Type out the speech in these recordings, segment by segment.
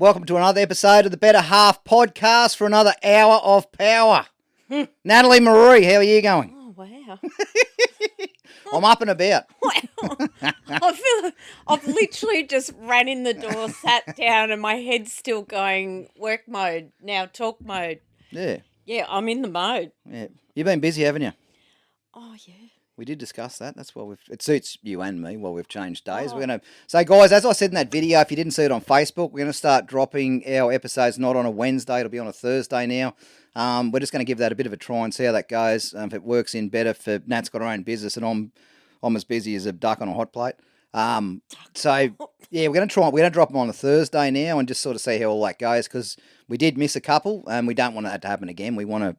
Welcome to another episode of the Better Half podcast for another hour of power. Natalie Marie, how are you going? Oh, wow. I'm up and about. Wow. I feel like I've literally just ran in the door, sat down, and my head's still going work mode, now talk mode. Yeah, Yeah, I'm in the mode. yeah. You've been busy, haven't you? Oh, yeah. We did discuss that. That's why it suits you and me while we've changed days. Oh. We're gonna guys, as I said in that video, if you didn't see it on Facebook, we're gonna start dropping our episodes not on a Wednesday, it'll be on a Thursday now. We're just gonna give that a bit of a try and see how that goes. If it works in better for Nat's got her own business and I'm as busy as a duck on a hot plate. So yeah, we're gonna drop them on a Thursday now and just sort of see how all that goes because we did miss a couple and we don't want that to happen again. We don't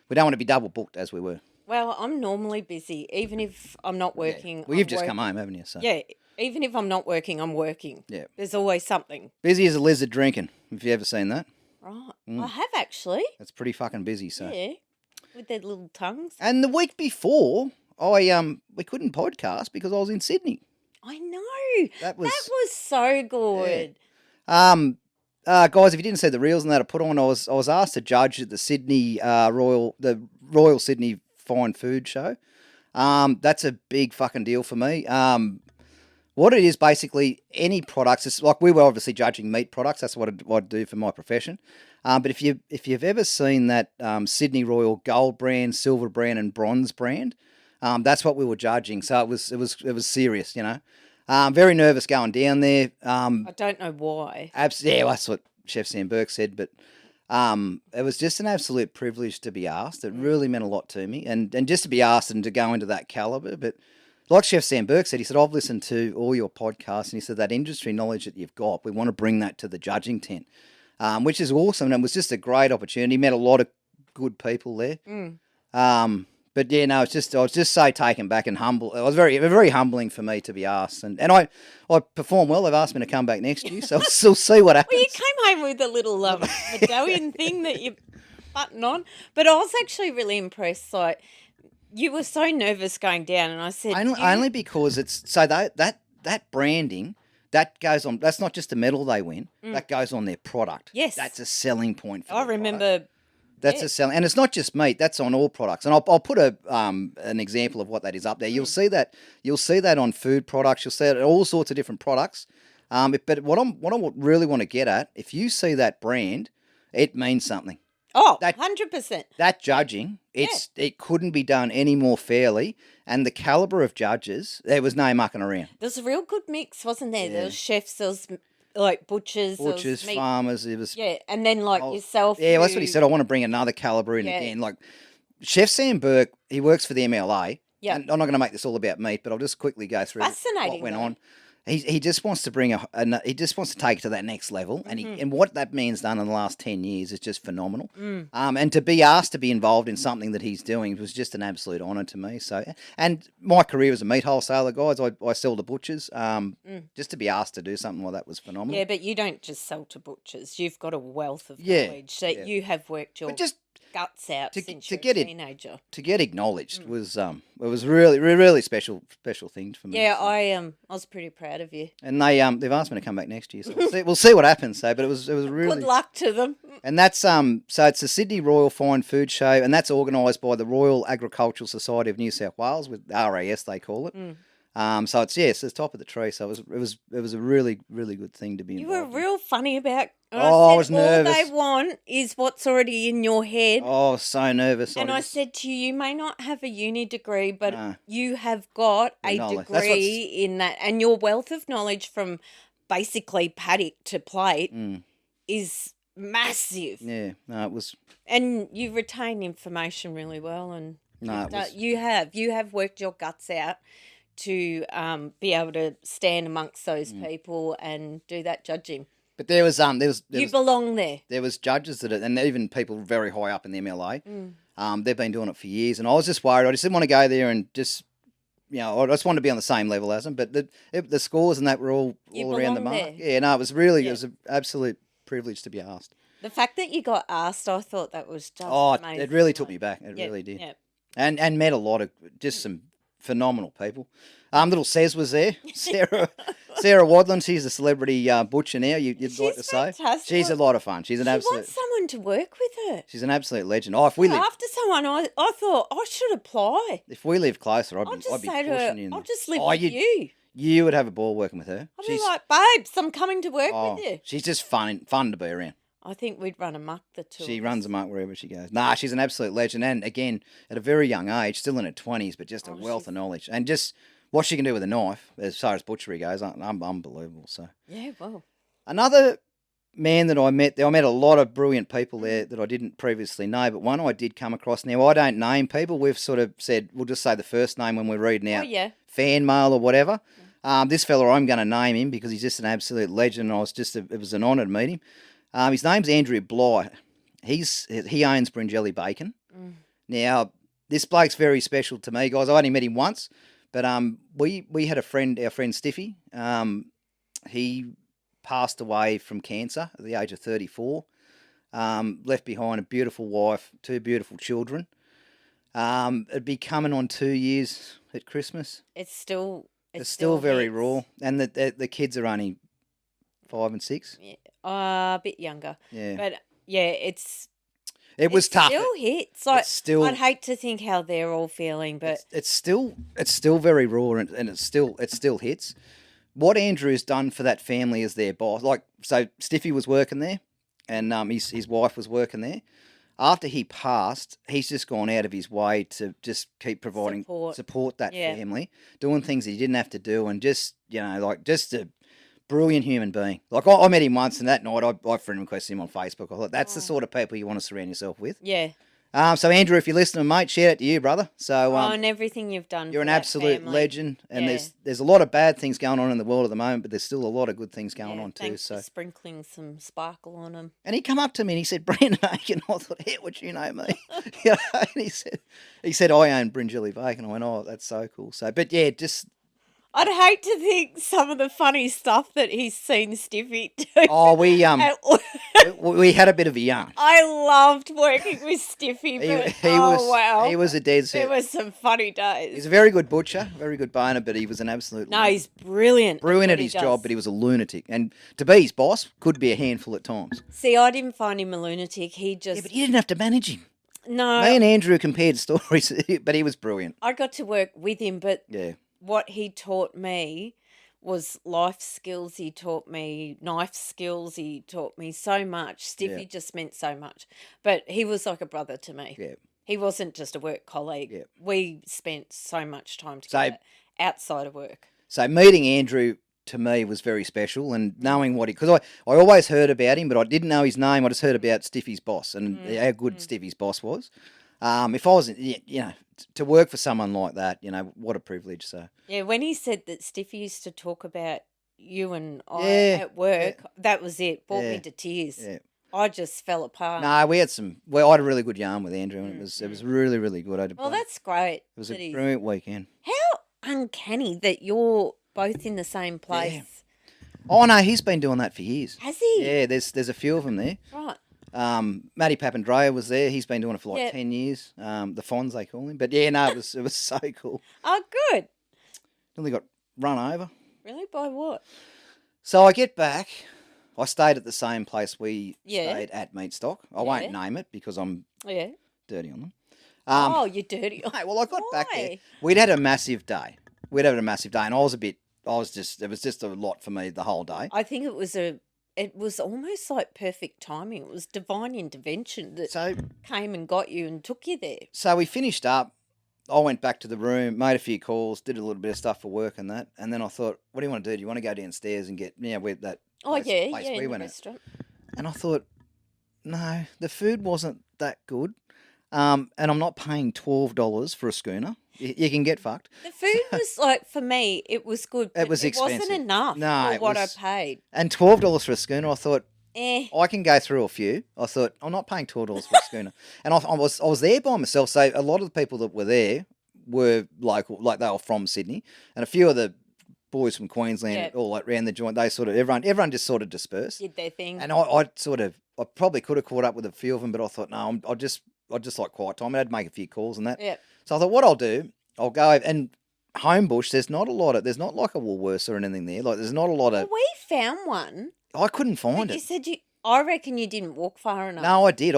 want to be double booked as we were. Well, I'm normally busy, even if I'm not working. Yeah. Well, you've just come home, haven't you? So. Yeah, even if I'm not working, I'm working. Yeah. There's always something. Busy as a lizard drinking. Have you ever seen that? Right. I have actually. That's pretty fucking busy. So. Yeah. With their little tongues. And the week before, we couldn't podcast because I was in Sydney. I know. That was so good. Guys, if you didn't see the reels and that I put on, I was asked to judge at the Sydney Royal Sydney Fine Food Show. That's a big fucking deal for me. What it is basically, any products. It's like we were obviously judging meat products. That's what I do for my profession. But if you've ever seen that Sydney Royal Gold brand, Silver brand, and Bronze brand, that's what we were judging. So it was serious, you know. Very nervous going down there. I don't know why. Yeah, that's what Chef Sam Burke said, but it was just an absolute privilege to be asked. It really meant a lot to me, and just to be asked and to go into that caliber. But like Chef Sam Burke said, he said, I've listened to all your podcasts, and he said that industry knowledge that you've got, we want to bring that to the judging tent, which is awesome. And it was just a great opportunity. Met a lot of good people there. But yeah, no, I was just so taken back and humble. It was very humbling for me to be asked, and I performed well. They've asked me to come back next year, so we'll see what happens. Well, you came home with a little medallion thing that you button on, but I was actually really impressed. Like you were so nervous going down, and I said only because it's so that branding. That goes on. That's not just a medal they win. That goes on their product. Yes, that's a selling point for. I remember. That's a selling, and it's not just meat. That's on all products, and I'll put an example of what that is up there. You'll see that on food products. You'll see it on all sorts of different products. But what I really want to get at, if you see that brand, it means something. Oh, 100%. That judging, it couldn't be done any more fairly, and the caliber of judges, there was no mucking around. There's a real good mix, wasn't there? Yeah. There was chefs, there was like butchers, farmers. It was and then yourself. Yeah, well, that's what he said. I want to bring another caliber in again. Like Chef Sam Burke, he works for the MLA. Yeah, and I'm not going to make this all about meat, but I'll just quickly go through what went on. He just wants to bring he just wants to take it to that next level, and what that means done in the last 10 years is just phenomenal. And to be asked to be involved in something that he's doing was just an absolute honour to me. So, and my career as a meat wholesaler, guys, I sell to butchers. Just to be asked to do something like that was phenomenal. Yeah, but you don't just sell to butchers. You've got a wealth of knowledge that you have worked your guts out since you're a teenager. To get acknowledged was it was really really special thing for me. Yeah, so. I was pretty proud of you. And they've asked me to come back next year, so we'll see what happens. So, but it was really good luck to them. And that's so it's the Sydney Royal Fine Food Show, and that's organised by the Royal Agricultural Society of New South Wales, with RAS they call it. So it's the top of the tree. So it was a really really good thing to be involved. You were real funny about. I was nervous. All they want is what's already in your head. Oh, so nervous. And I said to you may not have a uni degree, but you have got a degree in that, and your wealth of knowledge from basically paddock to plate is massive. Yeah, no, it was. And you retain information really well, and you have worked your guts out to be able to stand amongst those people and do that judging. But there was you belong there. There was judges and even people very high up in the MLA. They've been doing it for years, and I was just worried. I just didn't want to go there and just, I just wanted to be on the same level as them. But the scores and that were all around the mark. There. Yeah, no, it was an absolute privilege to be asked. The fact that you got asked, I thought that was just amazing. It really took me back. It really did. Yep. And met a lot of just some phenomenal people. Little Cez was there. Sarah Wadland, she's a celebrity butcher now. You'd like to She's say fantastic. she's a lot of fun. She's an She absolute. wants someone to work with her. She's an absolute legend. Oh, if we live, After someone, I thought I should apply. if we live closer, I'll I'd just be say to her, pushing you. I'll just live Oh, with you. You would have a ball working with her. I'll be like, babes, I'm coming to work with you. She's just fun to be around. I think we'd run amok, the two. She of runs us. amok wherever she goes. Nah, she's an absolute legend. And again, at a very young age, still in her 20s, but just a wealth of knowledge. And just what she can do with a knife, as far as butchery goes, unbelievable. So Yeah, well. another man that I met there, I met a lot of brilliant people there that I didn't previously know, but one I did come across. Now, I don't name people. We've sort of said, we'll just say the first name when we're reading out fan mail or whatever. This fella, I'm going to name him because he's just an absolute legend. It was an honour to meet him. His name's Andrew Bly. He owns Bringelly Bacon. Now, this bloke's very special to me, guys. I only met him once, but we had our friend Stiffy. He passed away from cancer at the age of 34. Left behind a beautiful wife, 2 beautiful children. It'd be coming on 2 years at Christmas. It's still very hits. raw, and the kids are only 5 and 6. Yeah, a bit younger. Yeah, But yeah, it was tough. Still hits. Like, It's still. I'd hate to think how they're all feeling, but It's still very raw, and it still hits. What Andrew's done for that family as their boss, like, so Stiffy was working there, and his wife was working there. After he passed, he's just gone out of his way to just keep providing support that family, doing things he didn't have to do, and just just a brilliant human being. Like, I met him once, and that night I friend requested him on Facebook. I thought that's the sort of people you want to surround yourself with. yeah. So Andrew, if you're listening, mate, shout out to you, brother. So And everything you've done. you're for an that absolute family. legend, and Yeah. there's a lot of bad things going on in the world at the moment, but there's still a lot of good things going on too. Thanks So, for sprinkling some sparkle on them. and he come up to me and he said, "Brandon Aiken." I thought, "How would you know me?" You know, and he said, "I own Bringelly Bacon." I went, "Oh, that's so cool." So, but yeah, just I'd hate to think some of the funny stuff that he's seen Stiffy do. oh, we at work. we had a bit of a yarn. I loved working with Stiffy, but wow. He was a dead set. There was some funny days. He's a very good butcher, very good boner, but he was an absolute He's brilliant. brilliant at what he his does. job, but he was a lunatic. And to be his boss could be a handful at times. See, I didn't find him a lunatic. He just Yeah, but you didn't have to manage him. no. Me and Andrew compared stories, but he was brilliant. I got to work with him, but Yeah. what he taught me was life skills. He taught me knife skills. He taught me so much. Stiffy just meant so much. But he was like a brother to me. Yeah. He wasn't just a work colleague. Yeah. We spent so much time together outside of work. So meeting Andrew to me was very special, and knowing what because I always heard about him, but I didn't know his name. I just heard about Stiffy's boss and how good Stiffy's boss was. If I was, to work for someone like that, what a privilege. So Yeah, when he said that Stiffy used to talk about you and I Yeah, at work, that was it. Brought Yeah. me to tears. yeah. I just fell apart. No, we had I had a really good yarn with Andrew, and it was really, really good. Well, that's great. it was that a he's- brilliant weekend. How uncanny that you're both in the same place. Oh no, he's been doing that for years. Has he? Yeah, there's a few of them there. Right. Matty Papandrea was there. He's been doing it for like Yeah. 10 years. The Fonz they call him. But yeah, no, it was so cool. Oh, good. Nearly got run over. Really? By what? So I get back. I stayed at the same place we Yeah. stayed at Meatstock. I won't name it because I'm Yeah. dirty on them. Oh, you're dirty. Hey, well, I got back there. Why? We'd had a massive day. And it was just a lot for me the whole day. I think it was almost like perfect timing. It was divine intervention that So came and got you and took you there. So we finished up. I went back to the room, made a few calls, did a little bit of stuff for work and that. And then I thought, what do you want to do? Do you want to go downstairs and get, where that Oh, place yeah, we in the went at? restaurant. And I thought, no, the food wasn't that good. And I'm not paying $12 for a schooner. You can get fucked. The food was like, for me, it was good. But was it wasn't expensive. enough No, for it what was- I paid. And $12 for a schooner, I thought, Eh. I can go through a few. I thought, I'm not paying $12 for a schooner. And I was there by myself. So a lot of the people that were there were local, like they were from Sydney. And a few of the boys from Queensland, Yep. all like around the joint, everyone just sort of dispersed. Did their thing. And I probably could have caught up with a few of them, but I thought, no, I just like quiet time. I had to make a few calls and that. Yeah. So I thought, what I'll do, I'll go and Homebush, there's not like a Woolworths or anything there. Like, there's not a lot Well, of. we found one, I couldn't find but you it. said I reckon you didn't walk far enough. No, I did.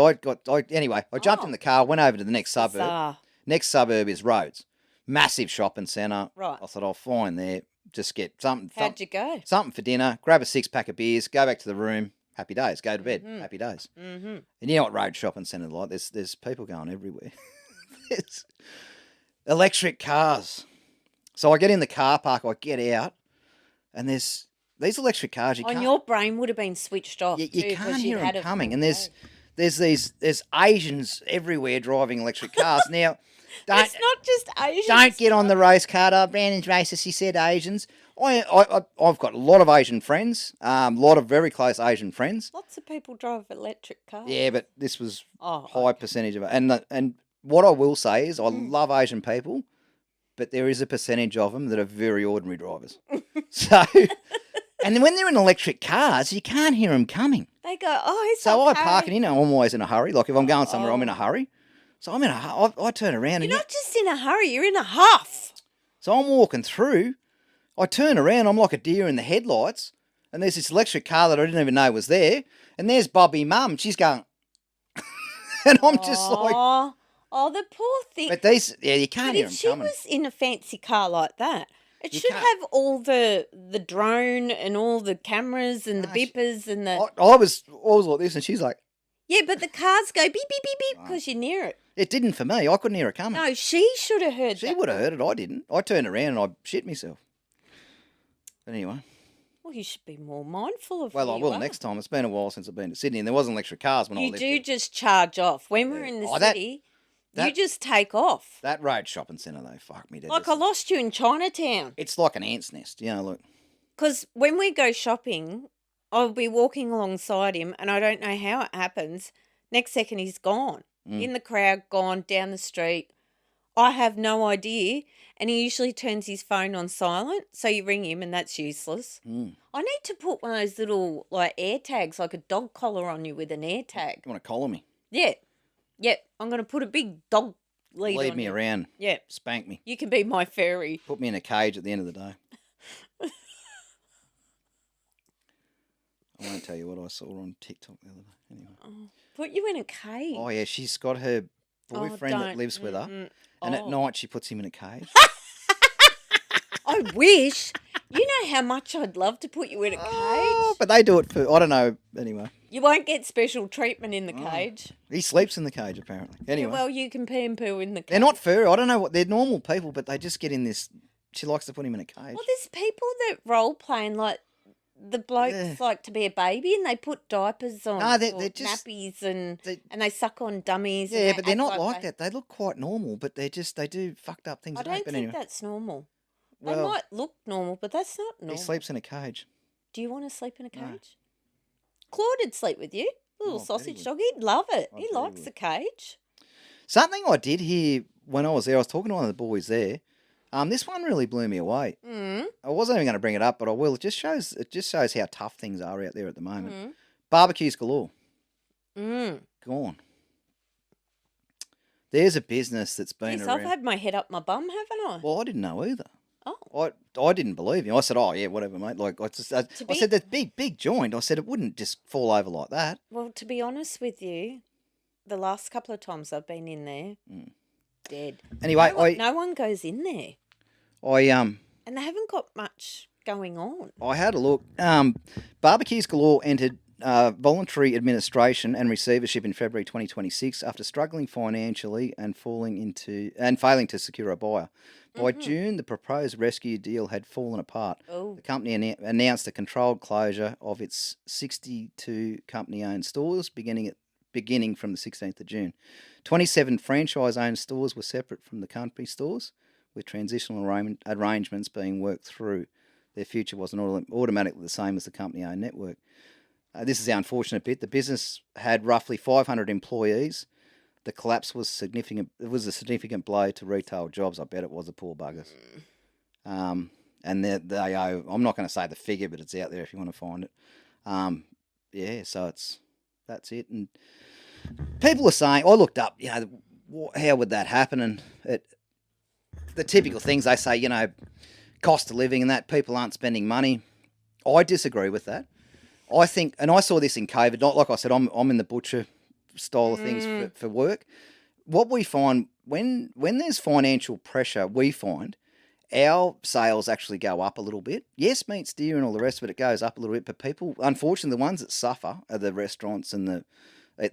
Anyway, I jumped in the car, went over to the next suburb. Bizarre. Next suburb is Rhodes. Massive shopping centre. Right. I thought I'll find there, just get something. How'd you go? Something for dinner, grab a 6-pack of beers, go back to the room. Happy days. Go to bed. Happy days. Mm-hmm. And you know what Rhodes shopping centre's like? There's people going everywhere. There's electric cars. So I get in the car park, I get out, and there's these electric cars. Your brain would have been switched off. You too, can't hear had them a coming, full and day. there's Asians everywhere driving electric cars. Now, It's not just Asians. don't get on the race card. Oh, Brandon's racist. He said Asians. I've got a lot of Asian friends. A lot of very close Asian friends. Lots of people drive electric cars. Yeah, but this was Oh, high percentage of it. And what I will say is I love Asian people, but there is a percentage of them that are very ordinary drivers. So, and then when they're in electric cars, you can't hear them coming. They go, oh, it's So okay. I park it in. I'm always in a hurry. Like if I'm going somewhere, I'm in a hurry. So I'm in I turn around You're and not just in a hurry, you're in a huff. so I'm walking through. I turn around. I'm like a deer in the headlights, and there's this electric car that I didn't even know was there. And there's Bobby Mum. She's going, and I'm just like, oh, the poor thing. but you can't But hear if them she coming. was in a fancy car like that, it You should can't. have all the drone and all the cameras and the No, beepers and the... I was like this, and she's like, Yeah, but the cars go beep, beep, beep, beep because you're near it. it didn't for me. I couldn't hear it coming. No, she should have heard She that. would have heard it. I didn't. I turned around and I shit myself. But anyway, Well, you should be more mindful of well, where I you will are. next time. It's been a while since I've been to Sydney, and there wasn't electric cars when I You lived do there. just charge off. When we're Yeah. in the Oh, that- city, you that- just take off. That road shopping centre, though, fuck me. Like I lost you in Chinatown. It's like an ant's nest, you know. Look, Because when we go shopping, I'll be walking alongside him and I don't know how it happens. Next second, he's gone. In the crowd, gone, down the street. I have no idea. And he usually turns his phone on silent. So you ring him and that's useless. I need to put one of those little like air tags, like a dog collar on you with an air tag. you want to collar me, Yeah. Yep. I'm going to put a big dog lead lead on me you. around, Yeah. spank me, You can be my fairy. put me in a cage at the end of the day. I won't tell you what I saw on TikTok the other day. Anyway. Put you in a cage. Oh yeah, she's got her boyfriend that don't. lives with her, Mm-mm. and at Oh. night she puts him in a cage. I wish. You know how much I'd love to put you in a cage. Oh, but they do it for I don't know. Anyway, You won't get special treatment in the cage. he sleeps in the cage apparently. Yeah, Anyway, well, you can pee and poo in the cage. they're not furry. I don't know what they're normal people, but they just get in this. She likes to put him in a cage. Well, there's people that role playing like the blokes Yeah. like to be a baby and they put diapers on, No, they're or just- nappies and they- they suck on dummies. Yeah, and but they they're act not like they- that. They look quite normal, but they do fucked up things. I at night. don't But think anyway, that's normal. They well, might look normal, but that's not he normal. sleeps in a cage. Do you want to sleep in a No. cage? Claude'd sleep with you. Little Oh, I bet he sausage would. dog. He'd love it. I He bet he likes would. the cage. Something I did hear when I was there, I was talking to one of the boys there. This one really blew me away. Mm. I wasn't even going to bring it up, but I will. It just shows how tough things are out there at the moment. Mm. Barbecues galore, Mm. gone. There's a business that's been Yes, around. I've had my head up my bum, haven't I? Well, I didn't know either. Oh. I didn't believe him. I said, "Oh yeah, whatever, mate." Like I be- said, that big joint. I said it wouldn't just fall over like that. Well, to be honest with you, the last couple of times I've been in there, dead. Anyway, No one goes in there, I and they haven't got much going on. I had a look. Barbecues Galore entered voluntary administration and receivership in February 2026 after struggling financially and failing to secure a buyer. By June, the proposed rescue deal had fallen apart. Oh. The company announced a controlled closure of its 62 company-owned stores beginning from the 16th of June. 27 franchise-owned stores were separate from the company stores, with transitional arrangements being worked through. Their future wasn't automatically the same as the company-owned network. This is the unfortunate bit. The business had roughly 500 employees. The collapse was significant. It was a significant blow to retail jobs. I bet it was, the poor buggers. And they owe. I'm not going to say the figure, but it's out there if you want to find it. Yeah, so that's it. And people are saying, I looked up, how would that happen? And the typical things they say, cost of living and that people aren't spending money. I disagree with that. I think, and I saw this in COVID. Not like I said, I'm in the butcher style of things for work. What we find when there's financial pressure, we find our sales actually go up a little bit. Yes, meat, steer, and all the rest of it goes up a little bit. But people, unfortunately, the ones that suffer are the restaurants and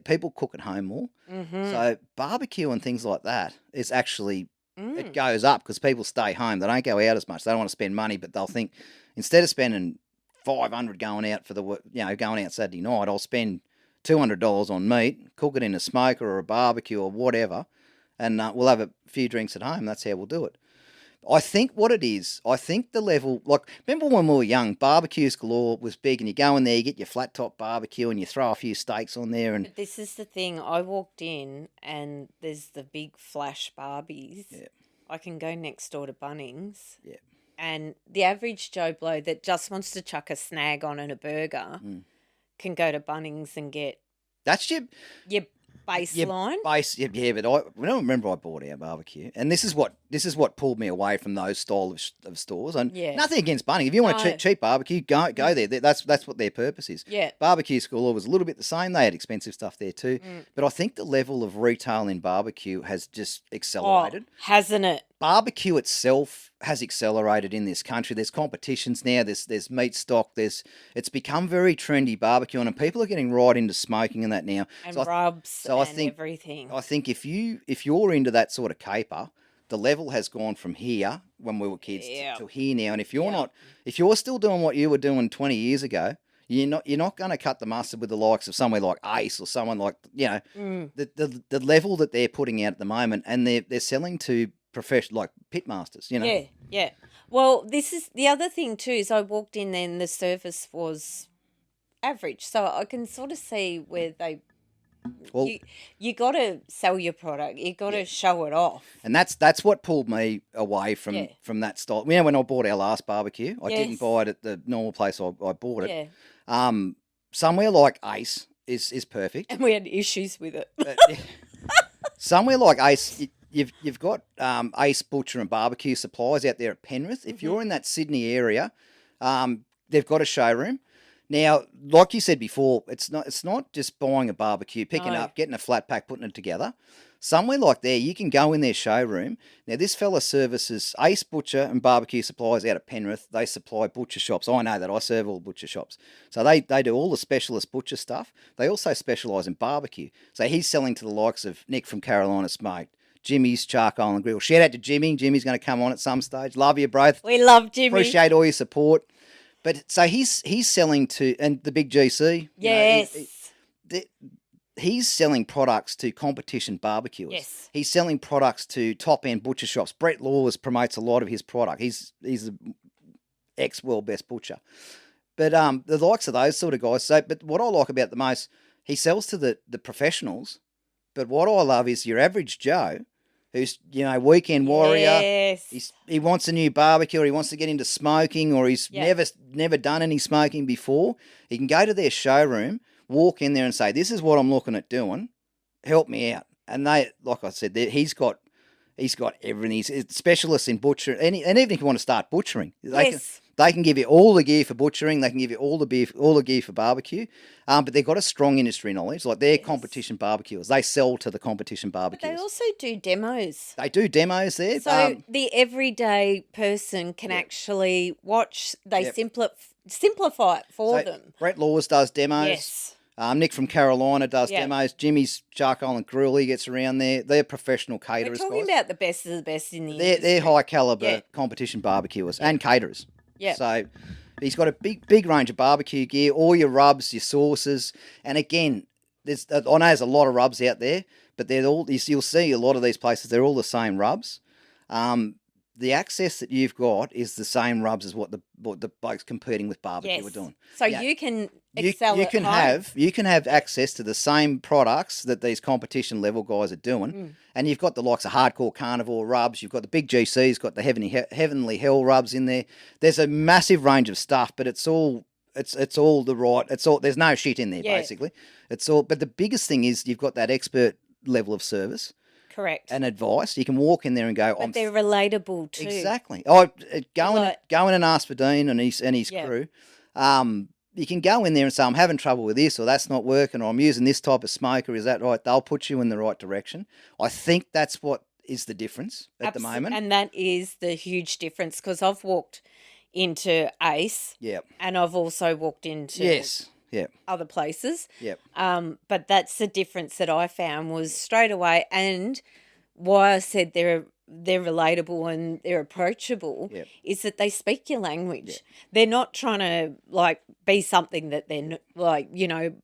people cook at home more. Mm-hmm. So barbecue and things like that is actually it goes up because people stay home. They don't go out as much. They don't want to spend money, but they'll think instead of spending $500 going out for going out Saturday night, I'll spend $200 on meat, cook it in a smoker or a barbecue or whatever, and we'll have a few drinks at home. That's how we'll do it. I think what it is, the level, like, remember when we were young, barbecues galore was big, and you go in there, you get your flat top barbecue, and you throw a few steaks on there. And But this is the thing. I walked in, and there's the big flash Barbies. Yeah. I can go next door to Bunnings. Yeah. And the average Joe Blow that just wants to chuck a snag on and a burger can go to Bunnings and get that's your baseline. But I don't remember I bought our barbecue, and this is what pulled me away from those style of stores. And nothing against Bunnings. If you want a cheap barbecue, go there. That's what their purpose is. Yeah. Barbecue School was a little bit the same. They had expensive stuff there too, but I think the level of retail in barbecue has just accelerated. Hasn't it? Barbecue itself has accelerated in this country. There's competitions now. There's meat stock. It's become very trendy barbecue, and people are getting right into smoking and that now. And rubs and everything. I think if you're into that sort of caper, the level has gone from here when we were kids to here now. And if you're still doing what you were doing 20 years ago, you're not going to cut the mustard with the likes of somewhere like Ace or someone like the level that they're putting out at the moment, and they're selling to professional like pitmasters. Yeah. Well, this is the other thing too. Is I walked in there and the service was average, so I can sort of see where they. Well, you got to sell your product. You got to show it off, and that's what pulled me away from that style. When I bought our last barbecue, I didn't buy it at the normal place I bought it. Yeah. Somewhere like Ace is perfect, and we had issues with it. Somewhere like Ace. You've got Ace Butcher and Barbecue Supplies out there at Penrith. If you're in that Sydney area, they've got a showroom. Now, like you said before, it's not just buying a barbecue, picking up, getting a flat pack, putting it together. Somewhere like there, you can go in their showroom. Now, this fella services Ace Butcher and Barbecue Supplies out at Penrith. They supply butcher shops. I know that. I serve all butcher shops. So they do all the specialist butcher stuff. They also specialise in barbecue. So he's selling to the likes of Nick from Carolina Smoked, Jimmy's Charcoal and Grill. Shout out to Jimmy. Jimmy's going to come on at some stage. Love you both. We love Jimmy. Appreciate all your support. But so he's selling to, and the big GC. Yes. He's selling products to competition barbecuers. Yes. He's selling products to top-end butcher shops. Brett Laws promotes a lot of his product. He's an ex-world best butcher. But the likes of those sort of guys. So, but what I like about the most, he sells to the professionals. But what I love is your average Joe, who's weekend warrior. Yes. He wants a new barbecue, or he wants to get into smoking, or he's never done any smoking before. He can go to their showroom, walk in there and say, "This is what I'm looking at doing. Help me out." And they, like I said, he's got everything. He's a specialist in butcher, and even if you want to start butchering, they can give you all the gear for butchering. They can give you all the gear for barbecue. But they've got a strong industry knowledge. Like they're competition barbecuers. They sell to the competition barbecuers. But they also do demos. They do demos there. So the everyday person can actually watch. They simplify it for them. Brett Laws does demos. Yes. Nick from Carolina does demos. Jimmy's Charcoal and Grill, he gets around there. They're professional caterers. We're talking about the best of the best in the industry. They're high caliber competition barbecuers and caterers. Yeah. So he's got a big range of barbecue gear, all your rubs, your sauces, and again, I know there's a lot of rubs out there, but you'll see a lot of these places. They're all the same rubs. The access that you've got is the same rubs as what the blokes competing with barbecue are doing. So you can excel you can have access to the same products that these competition level guys are doing, and you've got the likes of Hardcore Carnivore rubs. You've got the big GCs, got the Heavenly Hell rubs in there. There's a massive range of stuff, but it's all the right. There's no shit in there basically. It's all. But the biggest thing is you've got that expert level of service. Correct. and advice. You can walk in there and go, But they're relatable too. exactly. Oh, go in, Like- go in and ask for Dean and his Yeah. crew. You can go in there and say, I'm having trouble with this, or that's not working, or I'm using this type of smoker. Is that right? They'll put you in the right direction. I think that's what is the difference at the moment. And that is the huge difference, because I've walked into Ace. Yep. And I've also walked into Yes. Yep. other places. Yep. But that's the difference that I found was straight away, and why I said they're relatable and they're approachable, Yep. is that they speak your language. They're not trying to like be something that they're like,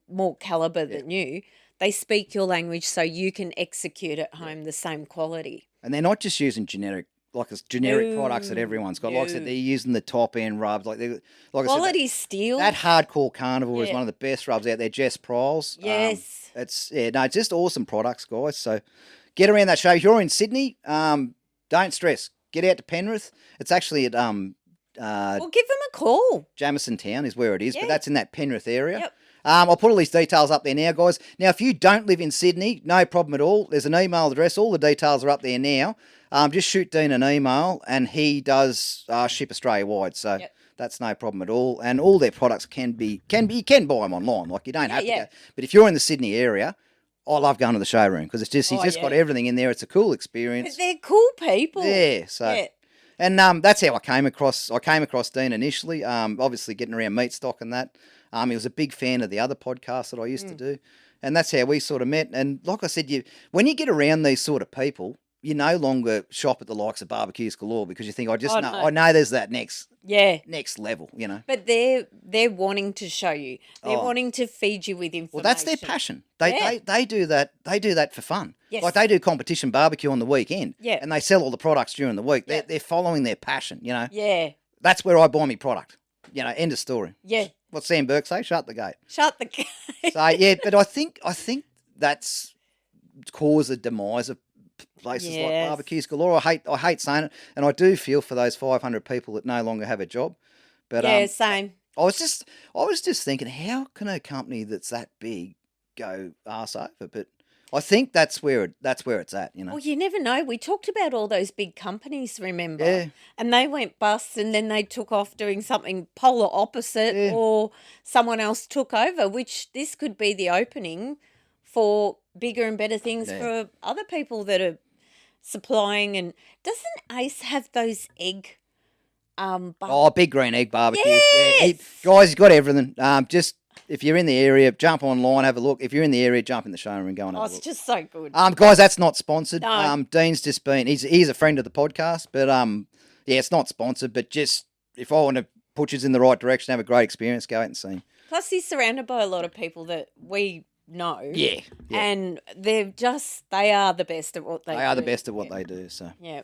more caliber than you. They speak your language so you can execute at home the same quality. And they're not just using generic products that everyone's got. Like I said, they're using the top end rubs. Like Quality steel. That Hardcore Carnivore is one of the best rubs out there. Jess Pryles. Yes. It's just awesome products, guys. So get around that show. If you're in Sydney, don't stress. Get out to Penrith. It's actually at Well, give them a call. Jamison Town is where it is, Yeah. but that's in that Penrith area. Yep. I'll put all these details up there now, guys. Now, if you don't live in Sydney, no problem at all. There's an email address. All the details are up there now. Just shoot Dean an email, and he does ship Australia-wide, so that's no problem at all. And all their products you can buy them online. Like, you don't have to go. But if you're in the Sydney area, I love going to the showroom because he's just got everything in there. It's a cool experience. But they're cool people. Yeah, so... And that's how I came across Dean initially. Obviously getting around meat stock and that. He was a big fan of the other podcasts that I used to do, and that's how we sort of met. And like I said, when you get around these sort of people, you no longer shop at the likes of Barbecues Galore because you think I know there's that next level, But they're wanting to show you. They're wanting to feed you with information. Well, that's their passion. They do that. They do that for fun. Yes. Like they do competition barbecue on the weekend. Yeah. And they sell all the products during the week. They're following their passion. Yeah. That's where I buy my product. End of story. Yeah. What Sam Burke say? Shut the gate. Shut the gate. So yeah, but I think that's caused the demise of places like Barbecues Galore. I hate saying it, and I do feel for those 500 people that no longer have a job. But same. I was just thinking, how can a company that's that big go arse over? But I think that's where it's at. Well, you never know. We talked about all those big companies, remember? Yeah. And they went bust, and then they took off doing something polar opposite, or someone else took over, which this could be the opening for bigger and better things for other people that are supplying. And doesn't Ace have those egg big green egg barbecues. Yes! Guys, he's got everything. Just if you're in the area, jump online, have a look. If you're in the area, jump in the showroom and go and have a look. It's just so good. Guys, that's not sponsored. No. Dean's just been he's a friend of the podcast, but it's not sponsored. But just if I want to put you in the right direction, have a great experience, go out and see him. Plus, he's surrounded by a lot of people that we know. Yeah. And they are the best at what they do. They are the best at what they do. So Yeah.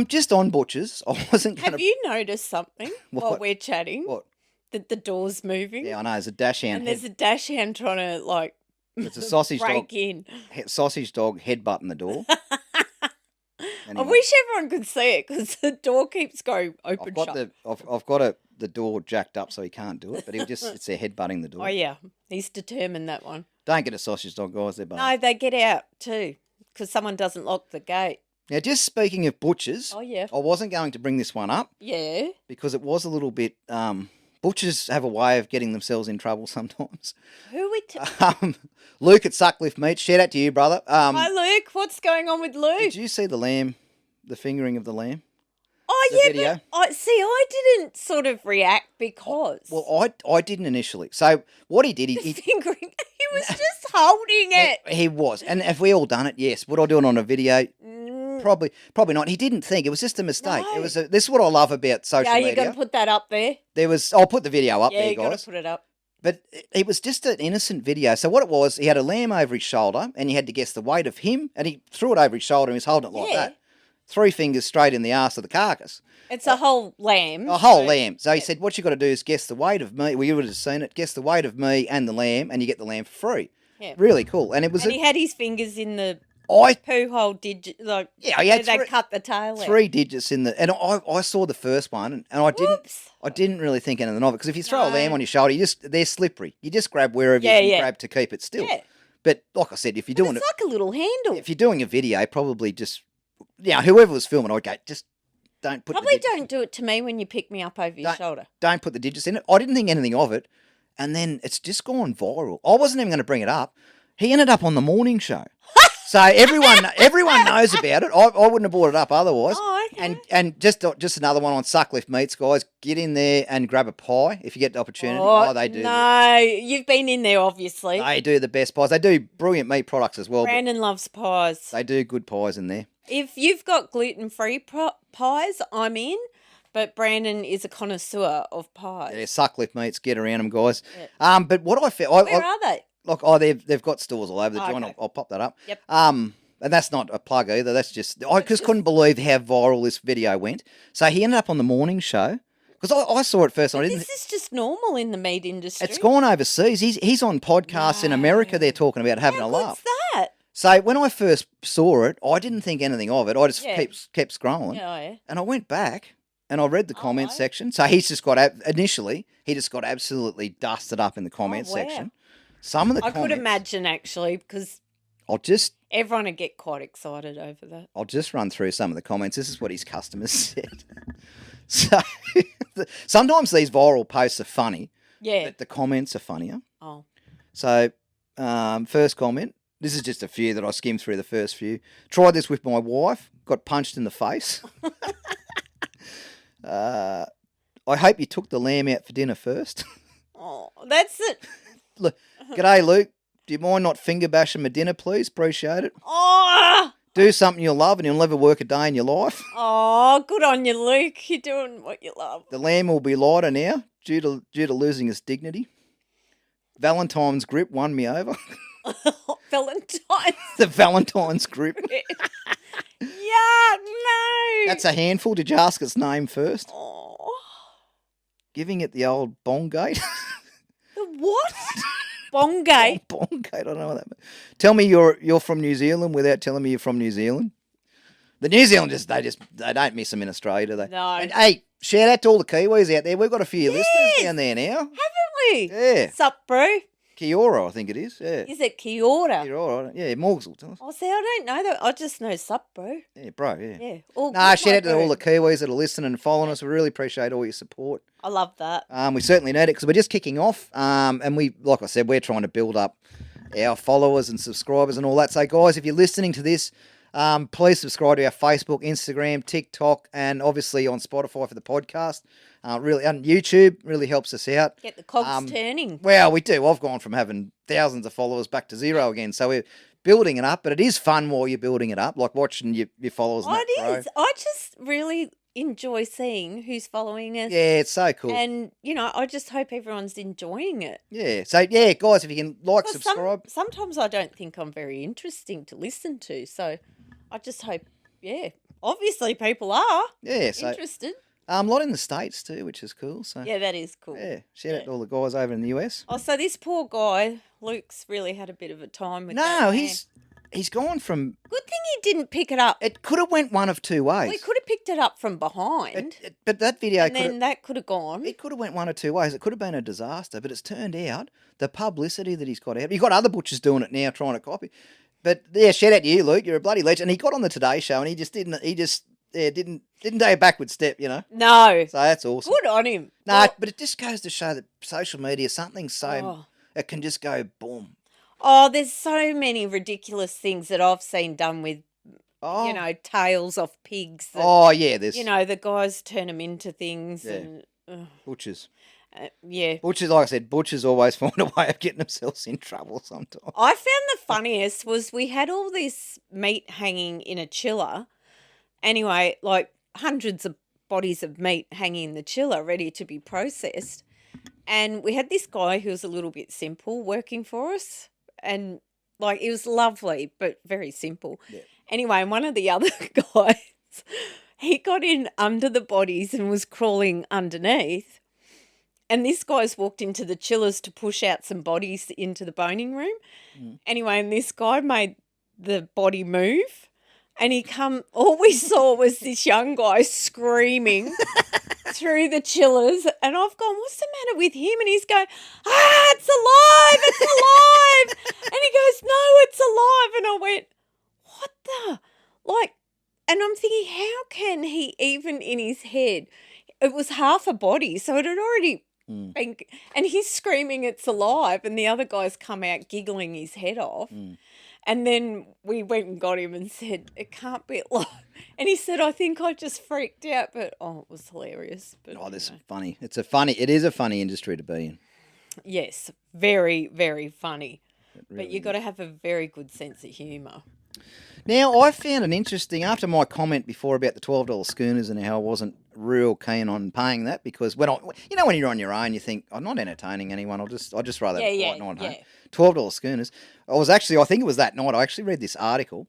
just on butchers, I wasn't going to. Have you noticed something while What? we're chatting? What? That the door's moving? Yeah, I know. There's a dash hand. And there's a dash hand trying to, It's a sausage break dog. in. Sausage dog headbutting the door. I Anyway. wish everyone could see it because the door keeps going open shut. I've got the door jacked up so he can't do it, but it's there headbutting the door. Oh, yeah. He's determined, that one. Don't get a sausage dog, guys. They're bad. No, they get out too because someone doesn't lock the gate. Now, just speaking of butchers, Oh, yeah. I wasn't going to bring this one up Yeah. because it was a little bit. Butchers have a way of getting themselves in trouble sometimes. Who we... Luke at Sucklift Meats, shout out to you, brother. Hi, Luke. What's going on with Luke? Did you see the lamb, the fingering of the lamb? Oh, the yeah, video? but I didn't sort of react because... Well, I didn't initially. So what he did, he fingering, he was just holding it. he was. And have we all done it? Yes. Would I do it on a video? Probably not. He didn't think. It was just a mistake. No. This is what I love about social Yeah, media. you're going to put that up there? I'll put the video up Yeah, there, you got guys. to put it up. But it was just an innocent video. So what it was, he had a lamb over his shoulder and you had to guess the weight of him and he threw it over his shoulder and he was holding it like Yeah. that. 3 fingers straight in the arse of the carcass. It's a whole lamb. A whole lamb. So he said, what you got to do is guess the weight of me. Well, you would have seen it. Guess the weight of me and the lamb and you get the lamb for free. Yeah. Really cool. And it was... And he had his fingers in the I poo hole digit, like Yeah, he had where they three- cut the tail out. 3 digits in the... And I saw the first one and I didn't... Whoops. I didn't really think anything of it because if you throw a No. lamb on your shoulder, they're slippery. You just grab wherever Yeah, you can yeah. grab to keep it still. Yeah. But like I said, if you're doing It's like a little handle. if you're doing a video, probably just whoever was filming, I'd go, just don't put Probably don't do it to me when you pick me up over your shoulder. Don't put the digits in it. I didn't think anything of it, and then it's just gone viral. I wasn't even going to bring it up. He ended up on the morning show. So everyone knows about it. I wouldn't have brought it up otherwise. Oh, okay. And just another one on Sucklift Meats, guys. Get in there and grab a pie if you get the opportunity. Oh, they do. No, you've been in there, obviously. They do the best pies. They do brilliant meat products as well. Brandon loves pies. They do good pies in there. If you've got gluten-free pies, I'm in. But Brandon is a connoisseur of pies. Yeah, Sucklift Meats. Get around them, guys. Yeah. But what I found... Where are they? Look, they've got stores all over the joint. Okay. I'll pop that up. Yep. And that's not a plug either. That's just I just couldn't believe how viral this video went. So he ended up on the morning show because I saw it first. This is just normal in the meat industry. It's gone overseas. He's on podcasts in America. They're talking about having a laugh. What's that? So when I first saw it, I didn't think anything of it. I just kept scrolling. Yeah. And I went back and I read the comment section. So he just got absolutely dusted up in the comment section. Some of the comments, I could imagine actually because everyone would get quite excited over that. I'll just run through some of the comments. This is what his customers said. So sometimes these viral posts are funny. Yeah. But the comments are funnier. Oh. So first comment. This is just a few that I skimmed through the first few. Tried this with my wife. Got punched in the face. I hope you took the lamb out for dinner first. Oh, that's it. Look, g'day, Luke. Do you mind not finger bashing my dinner, please? Appreciate it. Oh! Do something you love and you'll never work a day in your life. Oh, good on you, Luke. You're doing what you love. The lamb will be lighter now due to losing its dignity. Valentine's grip won me over. Valentine's. The Valentine's grip. Yeah, no. That's a handful. Did you ask its name first? Oh. Giving it the old bongate. The what? Bongate? Bongate, I don't know what that means. Tell me you're from New Zealand without telling me you're from New Zealand. The New Zealanders, they don't miss them in Australia, do they? No. And hey, shout out to all the Kiwis out there. We've got a few listeners down there now. Haven't we? Yeah. Sup, bro? Kia ora, I think it is. Yeah. Is it Kia ora? Kia ora. Yeah, Morgs will tell us. Oh, see, I don't know that. I just know sup, bro. Yeah, bro, yeah. Yeah. Shout out to all the Kiwis that are listening and following us. We really appreciate all your support. I love that. We certainly need it because we're just kicking off. And we, like I said, we're trying to build up our followers and subscribers and all that. So, guys, if you're listening to this, please subscribe to our Facebook, Instagram, TikTok, and obviously on Spotify for the podcast. Really, and YouTube really helps us out. Get the cogs turning. Well, we do. I've gone from having thousands of followers back to zero again. So we're building it up, but it is fun while you're building it up, like watching your followers. It is. I just really enjoy seeing who's following us. Yeah, it's so cool. And, I just hope everyone's enjoying it. Yeah. So, yeah, guys, if you can subscribe. Sometimes I don't think I'm very interesting to listen to. So I just hope, obviously people are interested. A lot in the States too, which is cool. So yeah, that is cool. Yeah, shout out to all the guys over in the US. Oh, so this poor guy, Luke's really had a bit of a time with that. No, he's gone from... Good thing he didn't pick it up. It could have went one of two ways. Well, he could have picked it up from behind. But that video... And then that could have gone. It could have went one of two ways. It could have been a disaster, but it's turned out the publicity that he's got out... You've got other butchers doing it now, trying to copy. But yeah, shout out to you, Luke. You're a bloody legend. And he got on the Today Show and he didn't take a backward step, No. So that's awesome. Good on him. No, but it just goes to show that social media is something it can just go boom. Oh, there's so many ridiculous things that I've seen done with, tails off pigs. That, there's... the guys turn them into things. Yeah. And butchers. Yeah. Butchers, like I said, butchers always find a way of getting themselves in trouble sometimes. I found the funniest was we had all this meat hanging in a chiller. Anyway, like hundreds of bodies of meat hanging in the chiller ready to be processed. And we had this guy who was a little bit simple working for us. And it was lovely, but very simple. Yeah. Anyway, one of the other guys, he got in under the bodies and was crawling underneath. And this guy's walked into the chillers to push out some bodies into the boning room. Mm. Anyway, and this guy made the body move. And all we saw was this young guy screaming through the chillers. And I've gone, what's the matter with him? And he's going, it's alive. And he goes, no, it was half a body, so it had already been, and he's screaming it's alive, and the other guy's come out giggling his head off. And then we went and got him and said, it can't be alive. And he said, I think I just freaked out, but it was hilarious. But, this is funny. It is a funny industry to be in. Yes, very, very funny. But you've got to have a very good sense of humour. Now, I found it interesting, after my comment before about the $12 schooners and how I wasn't real keen on paying that, because when you're on your own, you think, I'm not entertaining anyone, I'll just rather have a quiet night home. $12 schooners. I think it was that night, I actually read this article.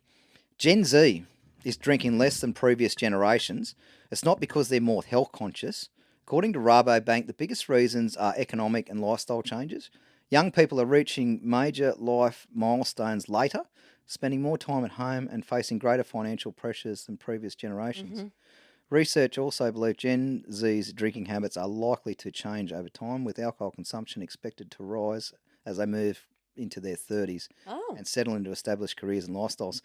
Gen Z is drinking less than previous generations. It's not because they're more health conscious. According to Rabobank, the biggest reasons are economic and lifestyle changes. Young people are reaching major life milestones later, spending more time at home and facing greater financial pressures than previous generations. Research also believes Gen Z's drinking habits are likely to change over time, with alcohol consumption expected to rise as they move into their 30s and settle into established careers and lifestyles.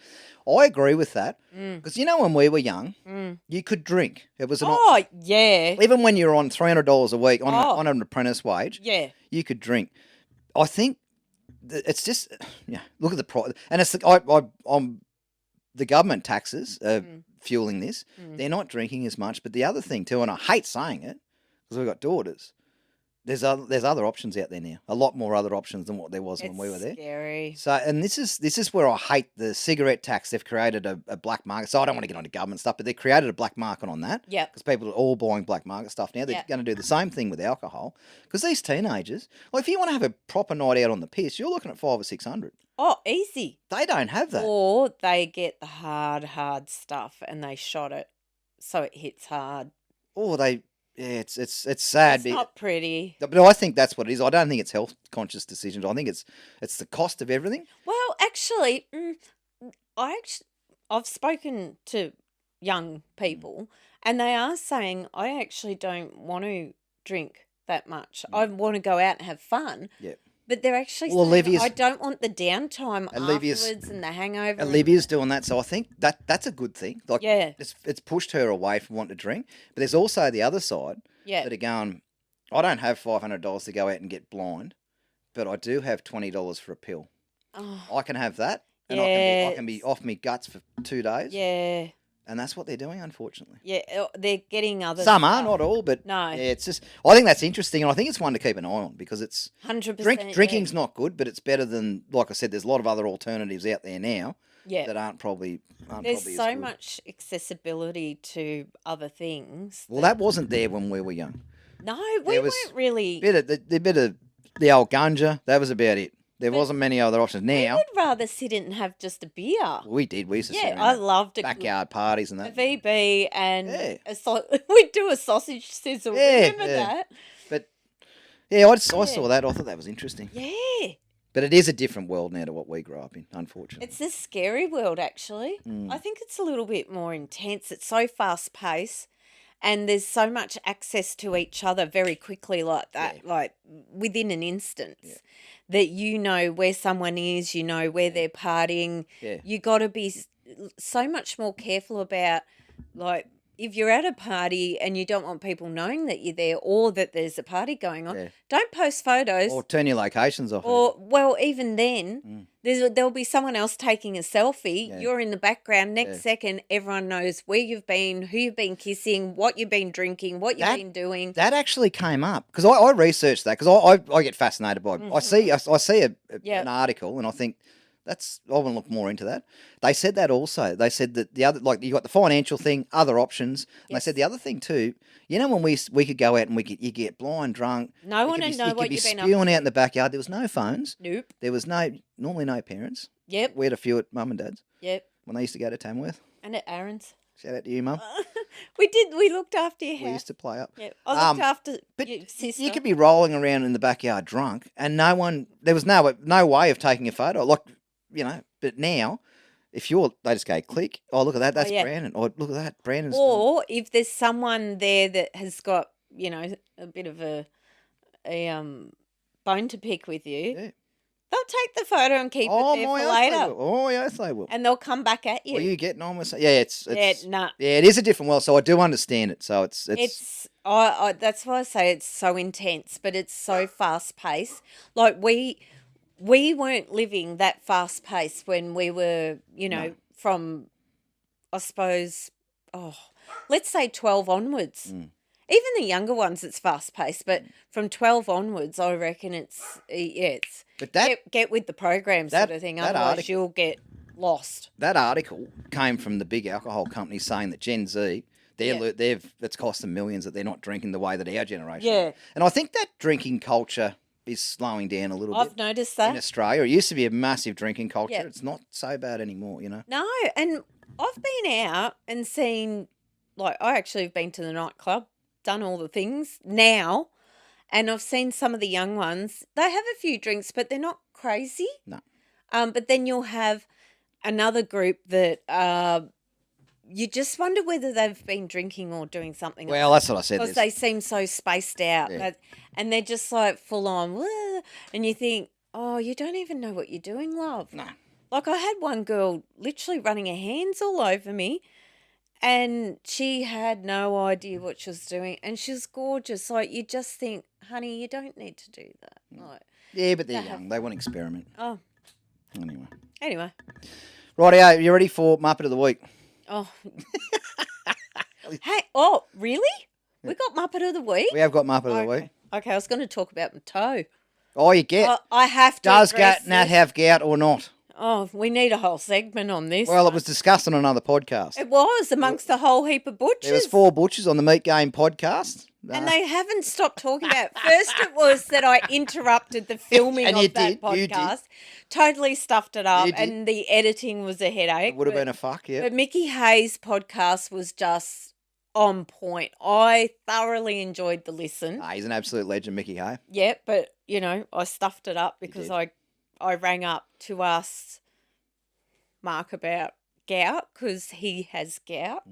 I agree with that, because when we were young, you could drink. It was an option. Yeah. Even when you're on $300 a week on an apprentice wage, you could drink. I think it's just, look at the price. And it's the government taxes are fueling this. They're not drinking as much. But the other thing too, and I hate saying it because we've got daughters, there's other options out there now. A lot more other options than what there was when we were there. Scary. So, and this is where I hate the cigarette tax. They've created a black market. So I don't want to get onto government stuff, but they created a black market on that. Yeah. Because people are all buying black market stuff now. They're going to do the same thing with alcohol. Because these teenagers, if you want to have a proper night out on the piss, you're looking at $500 or $600. Oh, easy. They don't have that. Or they get the hard stuff and they shot it so it hits hard. Or it's sad. It's not pretty. But I think that's what it is. I don't think it's health conscious decisions. I think it's the cost of everything. Well, actually, I've spoken to young people and they are saying, I actually don't want to drink that much. I want to go out and have fun. Yeah. But they're actually saying, I don't want the downtime afterwards and the hangover. Olivia's doing that, so I think that's a good thing. It's pushed her away from wanting to drink. But there's also the other side that are going, I don't have $500 to go out and get blind, but I do have $20 for a pill. Oh. I can have that, and I can be off my guts for 2 days. Yeah. And that's what they're doing, unfortunately. Yeah, they're getting other Some stuff. are, not all, but no. It's just, I think that's interesting, and I think it's one to keep an eye on, because it's 100%. Drinking's not good, but it's better than, like I said, there's a lot of other alternatives out there now that aren't probably There's so much accessibility to other things. Well, that wasn't there when we were young. No, we weren't really. Bit of the old ganja, that was about it. There wasn't many other options. Now, we'd rather sit and have just a beer. We did. We used to sit around I loved it. Backyard parties and that. A VB and we'd do a sausage sizzle. Remember that? But, I saw that. I thought that was interesting. Yeah. But it is a different world now to what we grew up in, unfortunately. It's a scary world, actually. I think it's a little bit more intense. It's so fast-paced. And there's so much access to each other very quickly like that, like within an instance, that you know where someone is, you know where they're partying. Yeah. You got to be so much more careful about, like, if you're at a party and you don't want people knowing that you're there or that there's a party going on, don't post photos. Or turn your locations off. Or, well, even then, there'll be someone else taking a selfie. Yeah. You're in the background. Next second, everyone knows where you've been, who you've been kissing, what you've been drinking, what you've been doing. That actually came up because I researched that because I get fascinated by it. I see an article and I think, I want to look more into that. They said that also. They said that the other, like you got the financial thing, other options. And they said the other thing too. You know when we could go out and you get blind, drunk. No one would know what you've been up to. Spewing out in the backyard. There was no phones. Nope. There was normally no parents. Yep. We had a few at mum and dad's. Yep. When they used to go to Tamworth. And at Aaron's. Shout out to you, Mum. We did. We looked after your house. We used to play up. Yep. I looked after but your sister. You could be rolling around in the backyard drunk, and there was no way of taking a photo. Like. But now, they just go click. Oh, look at that. That's Brandon. Oh, look at that. Brandon's. Or if there's someone there that has got, a bit of a bone to pick with you, They'll take the photo and keep it there for yes, later. they will. Oh, yes, they will. And they'll come back at you. Are you getting on with? Yeah, it's nah. Yeah, it is a different world. So I do understand it. So it's that's why I say it's so intense, but it's so fast paced. Like we weren't living that fast pace when we were, from, I suppose, let's say 12 onwards. Even the younger ones, it's fast paced, but from 12 onwards, I reckon it's. But get with the program sort of thing. Otherwise, you'll get lost. That article came from the big alcohol companies saying that Gen Z, it's cost them millions that they're not drinking the way that our generation. Yeah, and I think that drinking culture is slowing down a little bit. I've noticed that in Australia. It used to be a massive drinking culture. Yep. It's not so bad anymore. No, and I've been out and seen. Like, I actually have been to the nightclub, done all the things now, and I've seen some of the young ones. They have a few drinks, but they're not crazy. No. But then you'll have another group that you just wonder whether they've been drinking or doing something else. Well, that's what I said. Because they seem so spaced out. Yeah. And they're just like full on. And you think, oh, you don't even know what you're doing, love. No. Like, I had one girl literally running her hands all over me. And she had no idea what she was doing. And she was gorgeous. Like, you just think, honey, you don't need to do that. Like, yeah, but they're young. They want to experiment. Oh. Anyway. Rightio, you ready for Muppet of the Week? Oh. Hey, really? Yeah. We got Muppet of the Week? We have got Muppet of the Week. Okay, I was going to talk about my toe. Oh, you get. I have to. Does Nat have gout or not? Oh, we need a whole segment on this. Well, it was discussed on another podcast. It was, amongst a whole heap of butchers. There was 4 butchers on the Meat Game podcast. And they haven't stopped talking about it. First it was that I interrupted the filming of that podcast. Totally stuffed it up, and the editing was a headache. It would have been a fuck, yeah. But Mickey Hayes' podcast was just on point. I thoroughly enjoyed the listen. He's an absolute legend, Mickey Hay. Yeah, but, I stuffed it up because I rang up to ask Mark about gout because he has gout.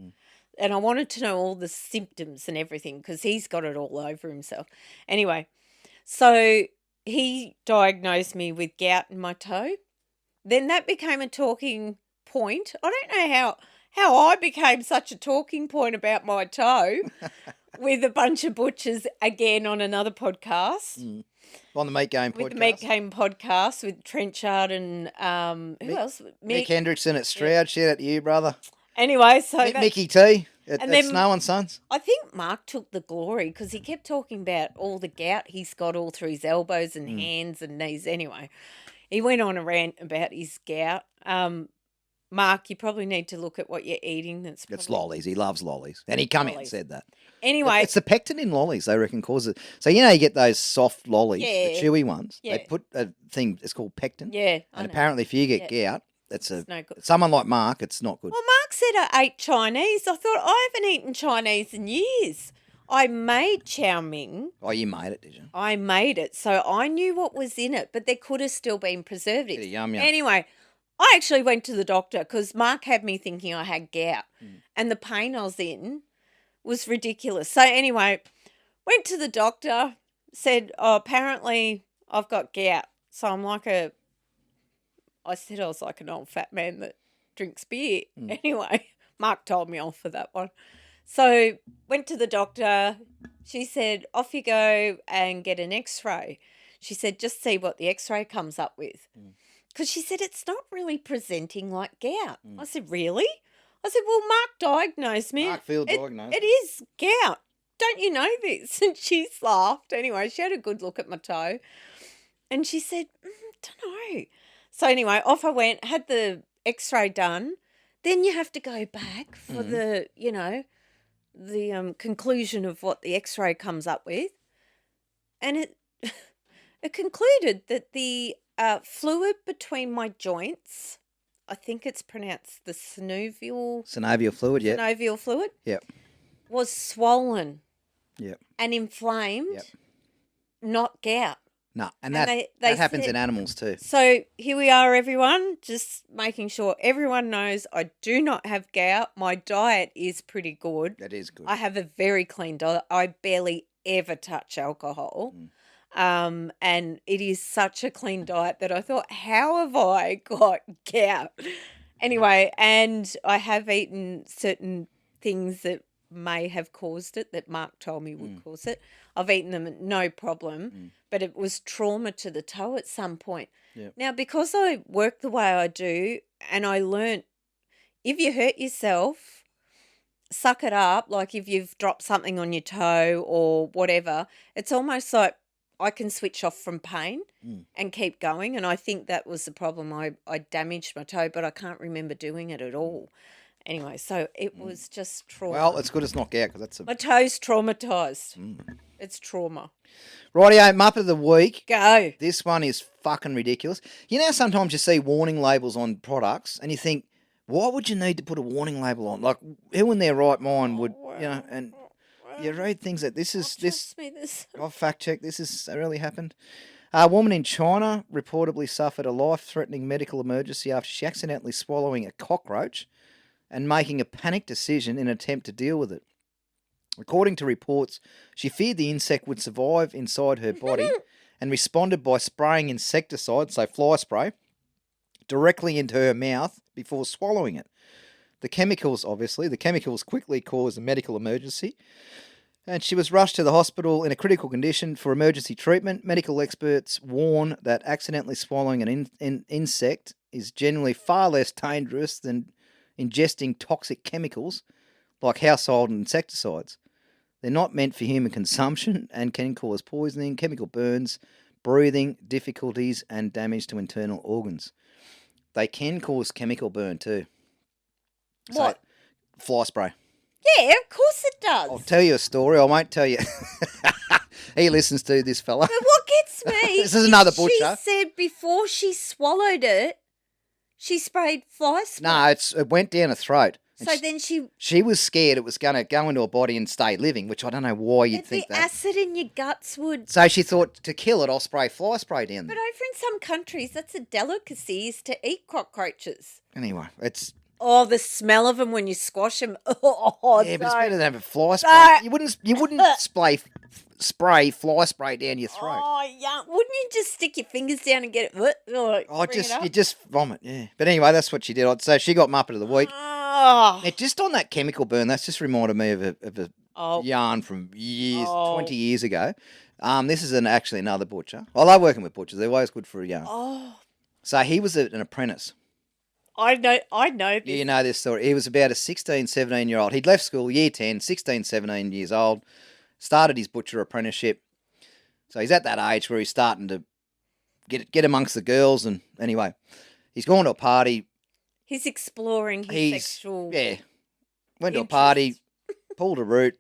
And I wanted to know all the symptoms and everything because he's got it all over himself. Anyway, so he diagnosed me with gout in my toe. Then that became a talking point. I don't know how I became such a talking point about my toe with a bunch of butchers again on another podcast. On the Meat Game podcast. With the Meat Game podcast with Trenchard and who else? Mick Hendrickson at Stroud. Shout out to you, brother. Anyway, so Mickey T at Snow and Sons. I think Mark took the glory because he kept talking about all the gout he's got all through his elbows and hands and knees. Anyway, he went on a rant about his gout. Mark, you probably need to look at what you're eating. It's lollies. He loves lollies. And he come in and said that. Anyway. It's the pectin in lollies, they reckon, causes it. So, you get those soft lollies, the chewy ones. Yeah. They put a thing, it's called pectin. Yeah. And apparently if you get gout, it's no good. Someone like Mark, it's not good. Well, Mark said I ate Chinese. I thought, I haven't eaten Chinese in years. I made chow mein. Oh, you made it, did you? I made it. So I knew what was in it, but there could have still been preservatives. Yum. Anyway, I actually went to the doctor because Mark had me thinking I had gout and the pain I was in was ridiculous. So anyway, went to the doctor, said, apparently I've got gout. So I said I was like an old fat man that drinks beer. Anyway, Mark told me off for that one. So went to the doctor. She said, off you go and get an x-ray. She said, just see what the x-ray comes up with. Because she said, it's not really presenting like gout. I said, really? I said, well, Mark diagnosed me. Mark Field diagnosed. It is gout. Don't you know this? And she laughed. Anyway, she had a good look at my toe. And she said, don't know. So anyway, off I went, had the x-ray done. Then you have to go back for the conclusion of what the x-ray comes up with. And it concluded that the fluid between my joints, I think it's pronounced the synovial fluid, yeah. Synovial fluid. Yep. Was swollen. Yep. And inflamed. Yep. Not gout. No, and that happens in animals too. So here we are, everyone, just making sure everyone knows I do not have gout. My diet is pretty good. That is good. I have a very clean diet. I barely ever touch alcohol. And it is such a clean diet that I thought, how have I got gout? Anyway, and I have eaten certain things that may have caused it, that Mark told me would cause it. I've eaten them, no problem, but it was trauma to the toe at some point. Yep. Now, because I work the way I do, and I learnt, if you hurt yourself, suck it up. Like if you've dropped something on your toe or whatever, it's almost like I can switch off from pain and keep going. And I think that was the problem. I damaged my toe, but I can't remember doing it at all. Anyway, so it was just trauma. Well, it's good it's not gout because that's my toe's traumatised. It's trauma. Rightio, Muppet of the Week. Go. This one is fucking ridiculous. You know, sometimes you see warning labels on products and you think, why would you need to put a warning label on? Like, who in their right mind would, and you read things that I've fact-checked, this has really happened. A woman in China reportedly suffered a life-threatening medical emergency after she accidentally swallowing a cockroach and making a panicked decision in an attempt to deal with it. According to reports, she feared the insect would survive inside her body and responded by spraying insecticide, so fly spray, directly into her mouth before swallowing it. The chemicals quickly caused a medical emergency, and she was rushed to the hospital in a critical condition for emergency treatment. Medical experts warn that accidentally swallowing an insect is generally far less dangerous than ingesting toxic chemicals like household insecticides. They're not meant for human consumption and can cause poisoning, chemical burns, breathing difficulties, and damage to internal organs. They can cause chemical burn too. What? So, fly spray. Yeah, of course it does. I'll tell you a story. I won't tell you. He listens to this fella. But what gets me... This is another butcher. She said before she swallowed it, she sprayed fly spray. No, it went down her throat. So then she was scared it was going to go into her body and stay living, which I don't know why you'd think that. The acid in your guts would... So she thought, to kill it, I'll spray fly spray down there. But over in some countries, that's a delicacy, is to eat cockroaches. Anyway, it's... Oh, the smell of them when you squash them. Oh, yeah, but it's better than have a fly spray. You wouldn't spray fly spray down your throat. Oh, yeah. Wouldn't you just stick your fingers down and get it? You just vomit, yeah. But anyway, that's what she did. So she got Muppet of the Week. Oh. Now, just on that chemical burn, that's just reminded me of a yarn from 20 years ago. This is actually another butcher. I love working with butchers. They're always good for a yarn. Oh. So he was an apprentice. I know this. You know this story. He was about a 16, 17-year-old. He'd left school, year 10, 16, 17 years old, started his butcher apprenticeship. So he's at that age where he's starting to get amongst the girls. And anyway, he's gone to a party. He's exploring his sexual... Yeah. Went to a party, pulled a root.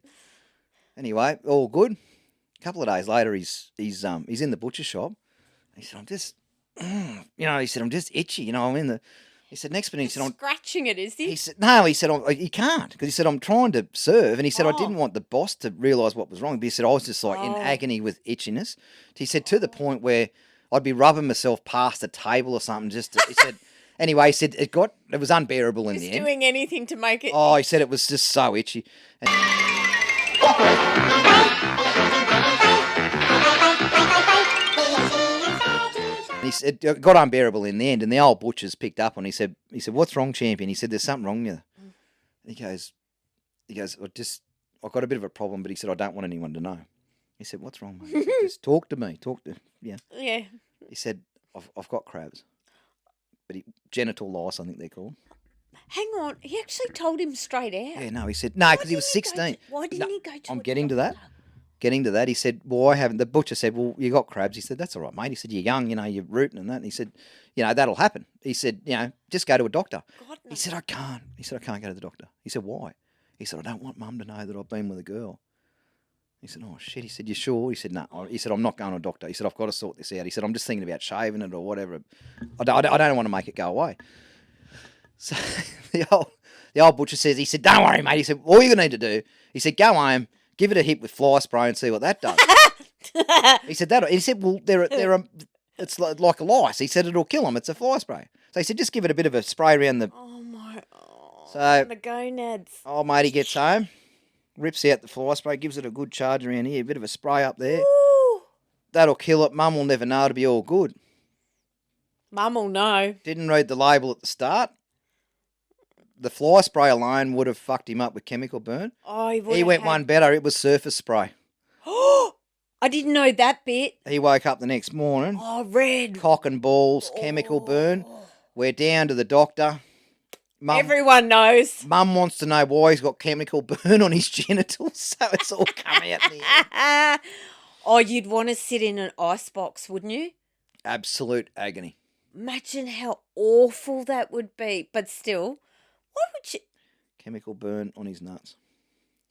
Anyway, all good. A couple of days later, he's in the butcher shop. He said, I'm just itchy. He said, next minute, he said, I'm scratching it, is he? He said, no, he said, he can't. Because he said, I'm trying to serve. And he said, I didn't want the boss to realise what was wrong. But he said, I was just like in agony with itchiness. He said, to the point where I'd be rubbing myself past a table or something. He said, anyway, he said, it was unbearable in the end. Just doing anything to make it... Oh, he said it was just so itchy. And he said it got unbearable in the end, and the old butcher's picked up on. He said, "What's wrong, champion?" He said, "There's something wrong with you." He goes, "I've got a bit of a problem," but he said, "I don't want anyone to know." He said, "What's wrong, mate?" He said, "Just talk to me. Yeah." Yeah. He said, "I've got crabs, but genital lice, I think they're called." Hang on, he actually told him straight out. Yeah, no, he said no because he was 16. Why didn't he go to? I'm getting to that. Getting to that, he said, well, I haven't. The butcher said, well, you got crabs. He said, that's all right, mate. He said, you're young, you're rooting and that. And he said, that'll happen. He said, just go to a doctor. God, no. He said, I can't. He said, I can't go to the doctor. He said, why? He said, I don't want mum to know that I've been with a girl. He said, oh, shit. He said, you sure? He said, no. He said, I'm not going to a doctor. He said, I've got to sort this out. He said, I'm just thinking about shaving it or whatever. I don't want to make it go away. So the old butcher says, he said, don't worry, mate. He said, all you're going to need to do, he said, go home, give it a hit with fly spray and see what that does. He said that. He said, well, it's like a lice. He said it'll kill them. It's a fly spray. So he said, just give it a bit of a spray around the. The gonads. Oh, mate, he gets home, rips out the fly spray, gives it a good charge around here, a bit of a spray up there. Ooh. that'll kill it. Mum will never know. It'll be all good. Mum will know. Didn't read the label at the start. The fly spray alone would have fucked him up with chemical burn. Oh, he went one better. It was surface spray. Oh, I didn't know that bit. He woke up the next morning. Oh, red. Cock and balls, chemical burn. We're down to the doctor. Everyone knows. Mum wants to know why he's got chemical burn on his genitals, so it's all come out in the end. Oh, you'd want to sit in an icebox, wouldn't you? Absolute agony. Imagine how awful that would be. But still, why would you... Chemical burn on his nuts.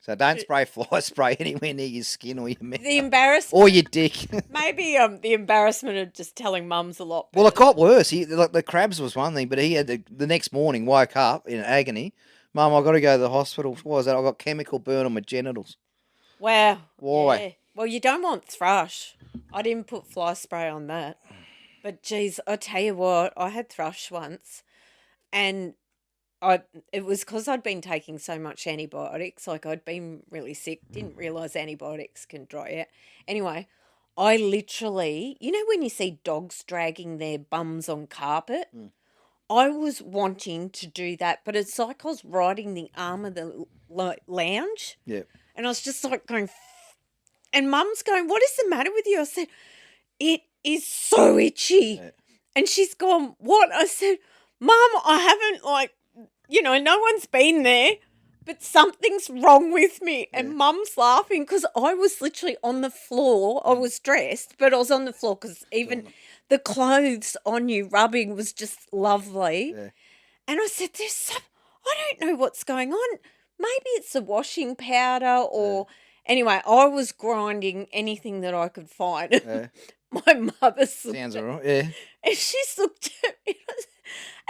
So don't spray fly spray anywhere near your skin or your mouth. The embarrassment. Or your dick. Maybe the embarrassment of just telling mums a lot better. Well, it got worse. The crabs was one thing, but he had the next morning woke up in agony. Mum, I've got to go to the hospital. What was that? I got chemical burn on my genitals. Wow. Why? Yeah. Well, you don't want thrush. I didn't put fly spray on that. But, geez, I tell you what, I had thrush once and it was because I'd been taking so much antibiotics. Like, I'd been really sick, didn't realise antibiotics can dry out. Anyway, I literally, you know when you see dogs dragging their bums on carpet? I was wanting to do that, but it's like I was riding the arm of the lounge. Yeah. And I was just like going, and Mum's going, what is the matter with you? I said, it is so itchy. Yeah. And she's gone, what? I said, Mum, I haven't no one's been there, but something's wrong with me. And Mum's laughing because I was literally on the floor. I was dressed, but I was on the floor because even the clothes on you rubbing was just lovely. Yeah. And I said, I don't know what's going on. Maybe it's the washing powder or... Yeah. Anyway, I was grinding anything that I could find. Yeah. My mother sounds all right, yeah. And she looked at me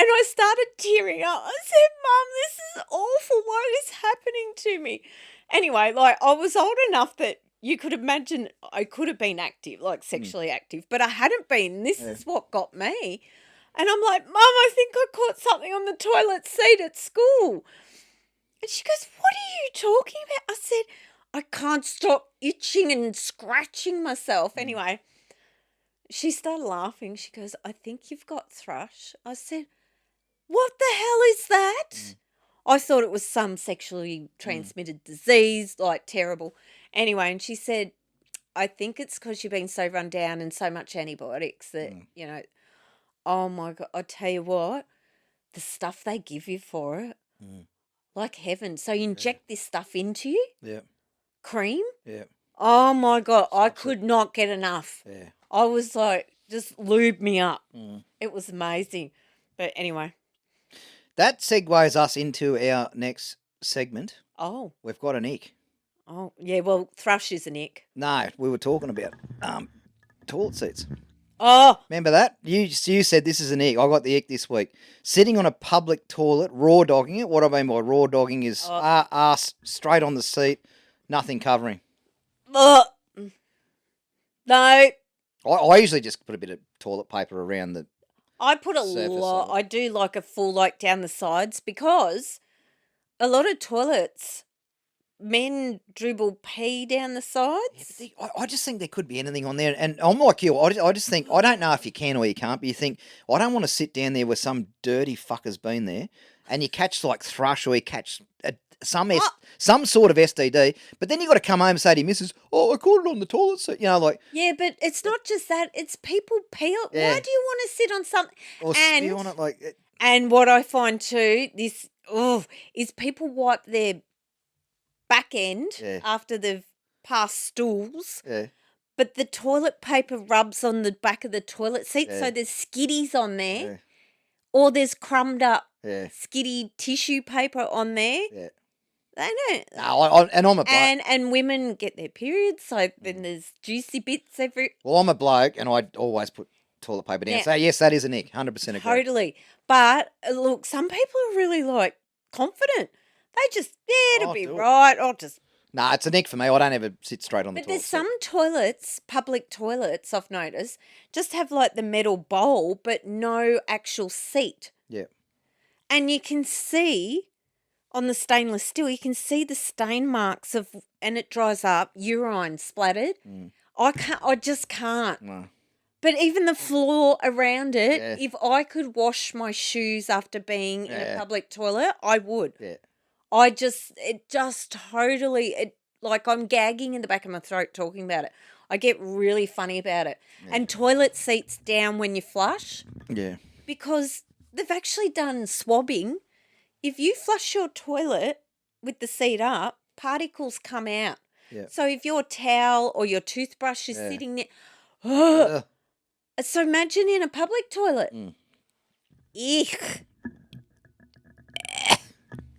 and I started tearing up. I said, Mum, this is awful. What is happening to me? Anyway, I was old enough that you could imagine I could have been active, sexually active, but I hadn't been. This is what got me. And I'm like, Mum, I think I caught something on the toilet seat at school. And she goes, what are you talking about? I said, I can't stop itching and scratching myself. Anyway, she started laughing. She goes, I think you've got thrush. I said, what the hell is that? I thought it was some sexually transmitted disease, terrible. Anyway, and she said, I think it's because you've been so run down and so much antibiotics that, oh my God, I tell you what, the stuff they give you for it, like heaven. So you inject this stuff into you? Yeah. Cream? Yeah. Oh my God, I could not get enough. Yeah. I was like, just lube me up. It was amazing. But anyway. That segues us into our next segment. Oh. We've got an ick. Oh, yeah, well, thrush is an ick. No, we were talking about toilet seats. Oh. Remember that? You said this is an ick. I got the ick this week. Sitting on a public toilet, raw dogging it. What I mean by raw dogging is ass straight on the seat, nothing covering. No. I usually just put a bit of toilet paper around the I put a lot. I do a full down the sides because a lot of toilets, men dribble pee down the sides. Yeah, I just think there could be anything on there. And I'm like you. I just think, I don't know if you can or you can't, but you think, I don't want to sit down there where some dirty fucker's been there and you catch thrush or you catch some sort of STD, but then you got to come home and say to your missus, I caught it on the toilet seat. Yeah, but it's not just that. It's people pee. Yeah. Why do you want to sit on something? Or spit on it And what I find too, is people wipe their back end after they've passed stools. Yeah. But the toilet paper rubs on the back of the toilet seat, so there's skiddies on there. Yeah. Or there's crumbed up skiddy tissue paper on there. Yeah. They don't. No, and I'm a bloke. And women get their periods, so then there's juicy bits every... Well, I'm a bloke, and I always put toilet paper down. So, yes, that is an ick. 100% agree. Totally. But, look, some people are really, confident. They just, it'll be right. I'll just... Nah, it's an ick for me. I don't ever sit straight on the toilet. But there's some toilets, public toilets, I've noticed, just have, the metal bowl, but no actual seat. Yeah. And you can see... on the stainless steel, you can see the stain marks and it dries up, urine splattered. I just can't. No. But even the floor around it, Yeah. if I could wash my shoes after being in a public toilet, I would. Yeah. It just totally, like I'm gagging in the back of my throat talking about it. I get really funny about it. Yeah. And toilet seats down when you flush. Yeah. Because they've actually done swabbing. If you flush your toilet with the seat up, particles come out. Yeah. So if your towel or your toothbrush is sitting there, so imagine in a public toilet. Eek.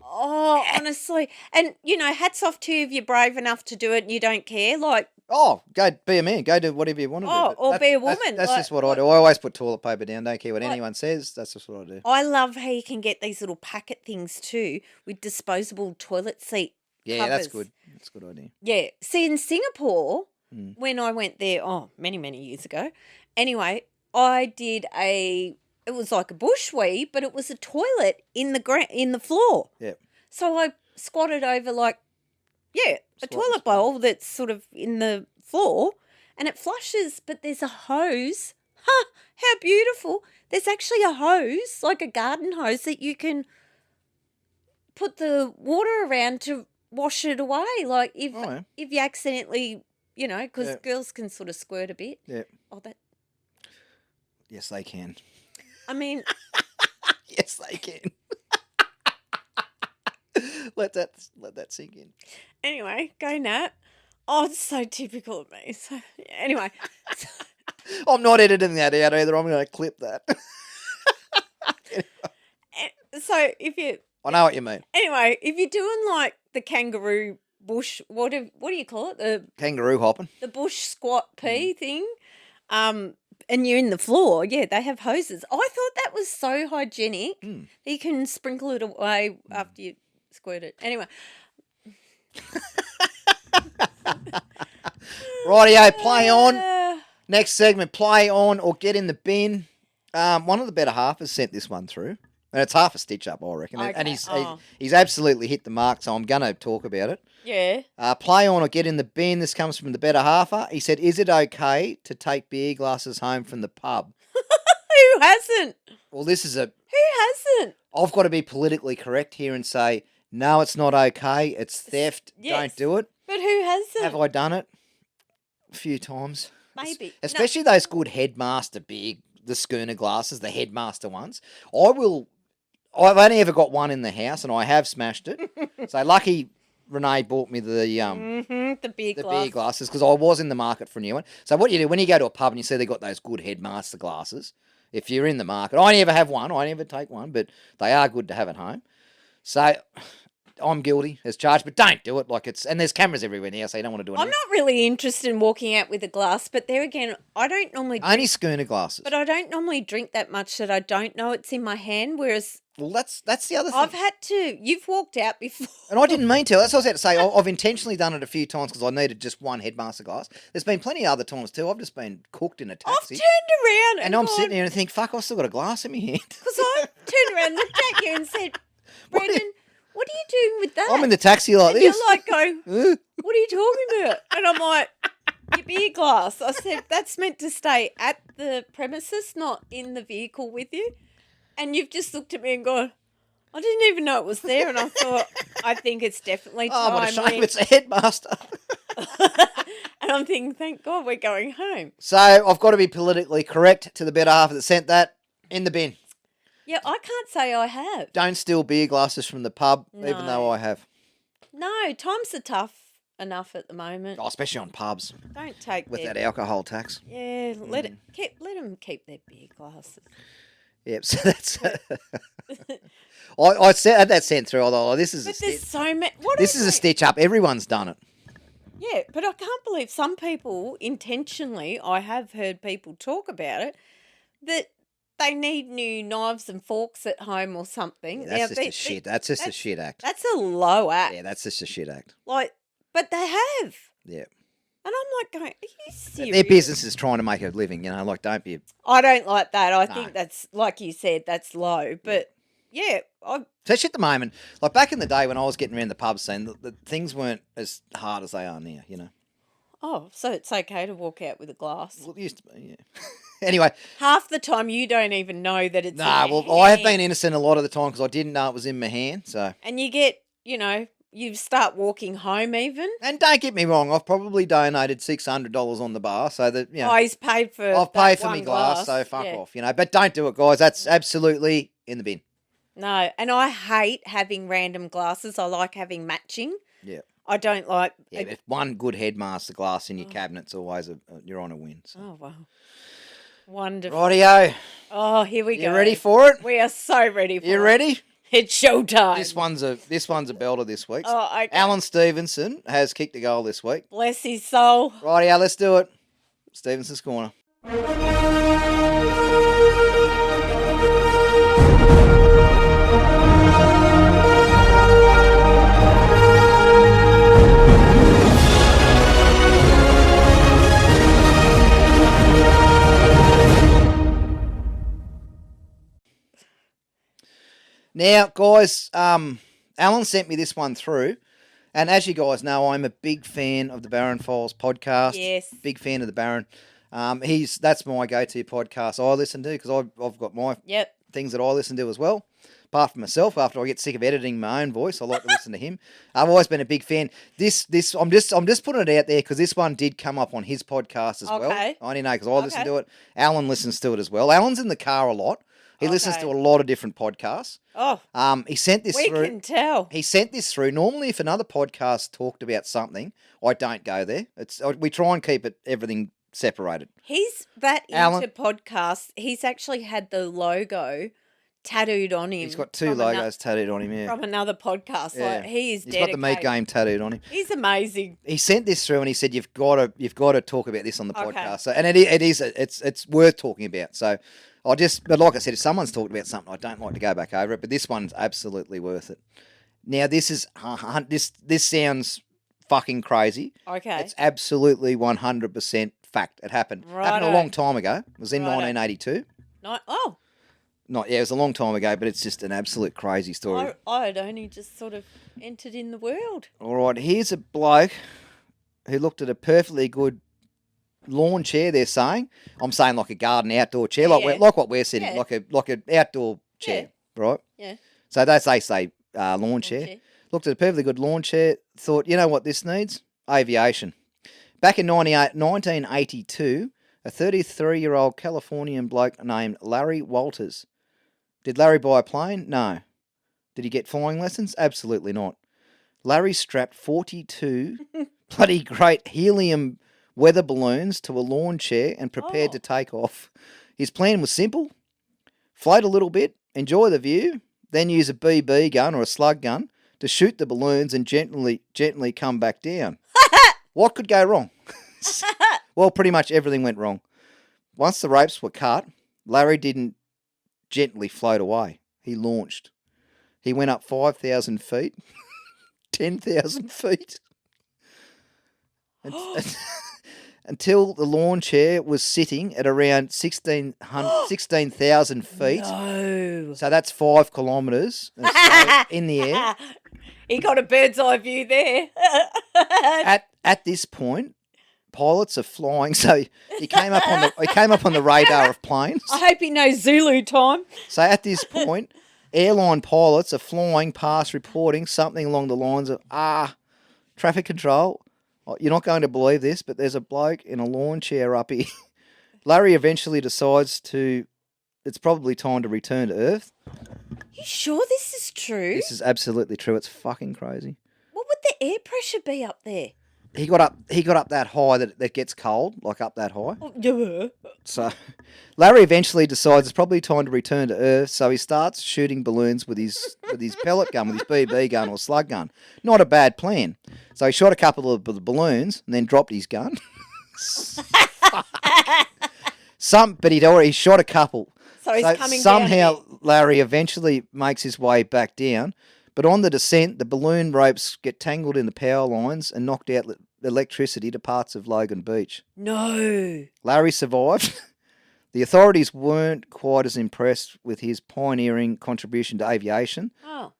Oh, honestly. And, hats off to you if you're brave enough to do it and you don't care. Like, go be a man. Go do whatever you want to do. Or be a woman. That's just what I do. I always put toilet paper down. Don't care what anyone says. That's just what I do. I love how you can get these little packet things too with disposable toilet seat covers. That's good. That's a good idea. Yeah. See, in Singapore, when I went there, many, many years ago, anyway, I did it was like a bushwee, but it was a toilet in the floor. Yeah. So I squatted over a toilet bowl that's sort of in the floor and it flushes, but there's a hose. How beautiful. There's actually a hose, like a garden hose that you can put the water around to wash it away. Like if you accidentally, because girls can sort of squirt a bit. Yeah. Oh, that. Yes, they can. I mean. Yes, they can. Let that sink in. Anyway, go Nat. Oh, it's so typical of me. So anyway. I'm not editing that out either. I'm going to clip that. So if you... I know what you mean. Anyway, if you're doing like the kangaroo bush, what do you call it? The kangaroo hopping. The bush squat pee thing. And you're in the floor, they have hoses. I thought that was so hygienic. You can sprinkle it away after you squirt it. Anyway. Rightio, play on. Next segment, play on or get in the bin. One of the better half has sent this one through. And it's half a stitch up, I reckon. Okay. And he's absolutely hit the mark, so I'm going to talk about it. Yeah. Play on or get in the bin. This comes from the better halfer. He said, is it okay to take beer glasses home from the pub? Who hasn't? Well, this is Who hasn't? I've got to be politically correct here and say, no, it's not okay. It's theft. Yes. Don't do it. But who hasn't? Have I done it? A few times. Maybe. Especially those good Headmaster the schooner glasses, the Headmaster ones. I've only ever got one in the house and I have smashed it. So lucky Renee bought me the beer glasses because I was in the market for a new one. So what you do when you go to a pub and you see they got those good Headmaster glasses, if you're in the market, I never have one, I never take one, but they are good to have at home. So I'm guilty as charged, but don't do it. And there's cameras everywhere now, so you don't want to do it. I'm not really interested in walking out with a glass, but there again, I don't normally only schooner glasses. But I don't normally drink that much that I don't know it's in my hand. Whereas, well, that's the other thing. I've had to. You've walked out before, and I didn't mean to. That's what I was about to say. I've intentionally done it a few times because I needed just one Headmaster glass. There's been plenty of other times too. I've just been cooked in a taxi. I've turned around and I'm sitting here and think, "Fuck, I've still got a glass in my hand." Because I turned around, looked at you, and said, "Brendan, what are you doing with that?" I'm in the taxi like and this. You're like going, "What are you talking about?" And I'm like, "Your beer glass." I said, "That's meant to stay at the premises, not in the vehicle with you." And you've just looked at me and gone, "I didn't even know it was there." And I thought, I think it's definitely time. Oh, what a shame! It's a Headmaster. And I'm thinking, thank God we're going home. So I've got to be politically correct to the better half that sent that in the bin. Yeah, I can't say I have. Don't steal beer glasses from the pub, even though I have. No, times are tough enough at the moment. Oh, especially on pubs. Don't take with that alcohol tax. Yeah, let them keep their beer glasses. Yep, so that's. I had that sent through. Although this is there's so many. This is a stitch up. Everyone's done it. Yeah, but I can't believe some people intentionally. I have heard people talk about it that they need new knives and forks at home or something. Yeah, that's just a shit. That's just a shit act. That's a low act. Yeah, that's just a shit act. But they have. Yeah. And I'm like going, are you serious? Their business is trying to make a living, don't be. I don't like that. I think that's, like you said, that's low. But yeah, especially at the moment, like back in the day when I was getting around the pub scene, the things weren't as hard as they are now. Oh, so it's okay to walk out with a glass. Well, it used to be, yeah. Anyway. Half the time you don't even know that it's Nah, in your well, I have been hand. innocent a lot of the time because I didn't know it was in my hand, so. And you get, you start walking home even. And don't get me wrong, I've probably donated $600 on the bar, so that, Oh, he's paid for I've that paid for one my glass, so glass. fuck Yeah. off, But don't do it, guys. That's absolutely in the bin. No, and I hate having random glasses. I like having matching. Yeah. I don't like. Yeah, but if one good headmaster glass in your cabinet's always you're on a win. So. Oh, wow. Wonderful. Rightio. Oh, here we go. You ready for it? We are so ready for it. You ready? It's showtime. This one's a belter this week. Oh, okay. Alan Stevenson has kicked a goal this week. Bless his soul. Rightio, let's do it. Stevenson's corner. Now, guys, Alan sent me this one through, and as you guys know, I'm a big fan of the Baron Files podcast. Yes. Big fan of the Baron. That's my go-to podcast I listen to because I've got my things that I listen to as well. Apart from myself, after I get sick of editing my own voice, I like to listen to him. I've always been a big fan. I'm just putting it out there because this one did come up on his podcast as well. I only know because I listen to it. Alan listens to it as well. Alan's in the car a lot. He listens to a lot of different podcasts. Oh. He sent this through. We can tell. He sent this through. Normally, if another podcast talked about something, I don't go there. We try and keep everything separated. He's that into podcasts. He's actually had the logo tattooed on him. He's got two logos tattooed on him, yeah. From another podcast. Yeah. Like, he's got the meat game tattooed on him. He's amazing. He sent this through and he said, you've got to talk about this on the podcast. So, and it's worth talking about. So but like I said, if someone's talked about something, I don't like to go back over it, but this one's absolutely worth it. Now, this sounds fucking crazy. Okay. It's absolutely 100% fact. It happened. It happened a long time ago. It was in 1982. It was a long time ago, but it's just an absolute crazy story. I had only just sort of entered in the world. All right, here's a bloke who looked at a perfectly good lawn chair, they're saying. I'm saying like a garden outdoor chair, like what we're sitting, like an outdoor chair, right? Yeah. So they say lawn chair. Looked at a perfectly good lawn chair, thought, you know what this needs? Aviation. Back in 1982, a 33-year-old Californian bloke named Larry Walters. Did Larry buy a plane? No. Did he get flying lessons? Absolutely not. Larry strapped 42 bloody great helium weather balloons to a lawn chair and prepared to take off. His plan was simple. Float a little bit, enjoy the view, then use a BB gun or a slug gun to shoot the balloons and gently come back down. What could go wrong? Well, pretty much everything went wrong. Once the ropes were cut, Larry didn't gently float away. He launched. He went up 5,000 feet, 10,000 feet, until the lawn chair was sitting at around 16,000 feet. No. So that's 5 kilometres in the air. He got a bird's eye view there. At this point, pilots are flying, so he came up on the radar of planes. I hope he knows Zulu time. So at this point, airline pilots are flying past, reporting something along the lines of, traffic control. You're not going to believe this, but there's a bloke in a lawn chair up here. Larry eventually decides it's probably time to return to Earth. You sure this is true? This is absolutely true. It's fucking crazy. What would the air pressure be up there? He got up that high that gets cold, like up that high. Yeah. So Larry eventually decides it's probably time to return to Earth, so he starts shooting balloons with his pellet gun, with his BB gun or slug gun. Not a bad plan. So he shot a couple of the balloons and then dropped his gun. But he shot a couple. So he's coming somehow down. Larry eventually makes his way back down. But on the descent, the balloon ropes get tangled in the power lines and knocked out electricity to parts of Logan Beach. No. Larry survived. The authorities weren't quite as impressed with his pioneering contribution to aviation, Oh.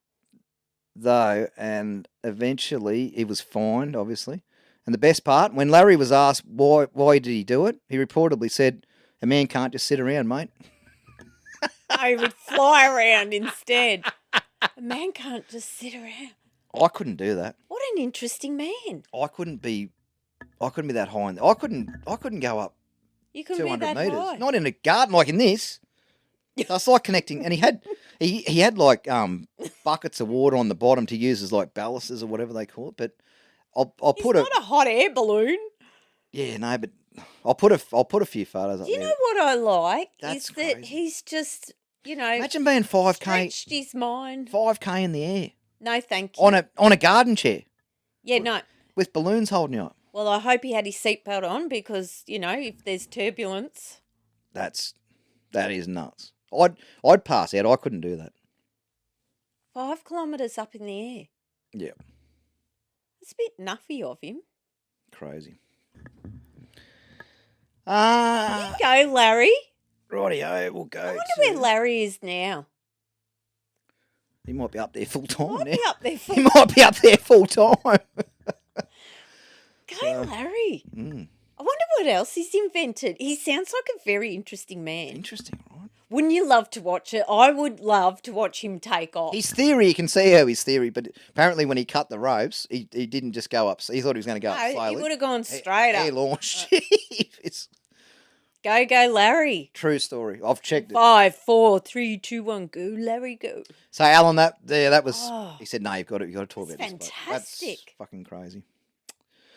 though, and eventually he was fined, obviously, And the best part, when Larry was asked why did he do it, he reportedly said, "A man can't just sit around, mate." I would fly around instead. A man can't just sit around. I couldn't do that. What an interesting man. I couldn't be that high. I couldn't go up You couldn't be 200 that metres. high. Not in a garden like in this. That's like connecting, and he had like buckets of water on the bottom to use as like ballasts or whatever they call it. But I'll It's put not a hot air balloon. yeah, no, but I'll put a few photos up Do you there. know what I like? That's is that crazy. he's just, Imagine being 5k, stretched his mind. 5k in the air No, thank you. on a garden chair Yeah, no. with balloons holding you up. Well, I hope he had his seatbelt on because, if there's turbulence. That is nuts. I'd pass out. I couldn't do that. 5 kilometres up in the air. Yeah, It's a bit nuffy of him. crazy. Go, Larry. Rightio, we'll go. I wonder where Larry is now. He might be up there full time Might now. be up there for He might be up there full time. Go, Larry. Mm, I wonder what else he's invented. He sounds like a very interesting man. interesting, right? Wouldn't you love to watch it? I would love to watch him take off. His theory, you can see how his theory, but apparently when he cut the ropes, he didn't just go up. He thought he was going to go up No, slowly. he would have gone straight He up. launched. It's Go, Larry. true story. I've checked it. 5, 4, 3, 2, 1. Go, Larry, go. So Alan, that was. Oh. He said, "No, you got to talk That's about this." But That's fantastic. fucking crazy.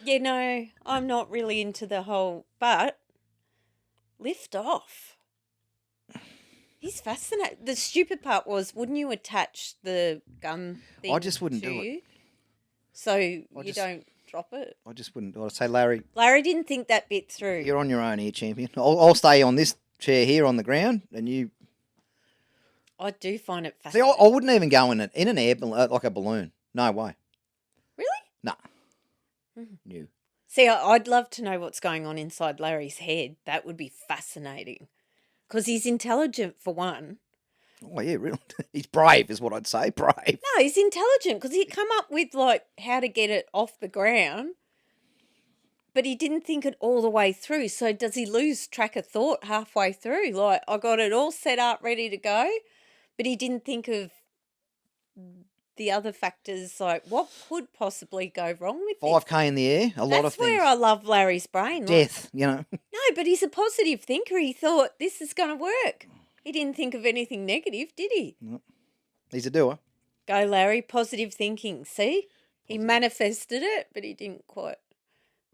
Yeah, no, I'm not really into the whole, but lift off. He's fascinating. The stupid part was, wouldn't you attach the gun thing I just wouldn't to do it. you so you don't drop it? I just wouldn't. I'd say, Larry, Larry didn't think that bit through. you're on your own here, champion. I'll stay on this chair here on the ground, and you. I do find it See, fascinating. I wouldn't even go in an air like a balloon. No way. Really? Nah. Mhm. New. See, I'd love to know what's going on inside Larry's head. That would be fascinating. Because he's intelligent, for one. Oh yeah, really. He's brave, is what I'd say. Brave. No, he's intelligent because he'd come up with, like, how to get it off the ground. But he didn't think it all the way through. So does he lose track of thought halfway through? Like, I got it all set up, ready to go. But he didn't think of the other factors, like what could possibly go wrong with this. 5k in the air. A lot of That's things. where I love Larry's brain. Like, Death. You know. no, but he's a positive thinker. He thought this is going to work. He didn't think of anything negative, did he? He's a doer. Go, Larry. Positive thinking. See? He manifested it, but he didn't quite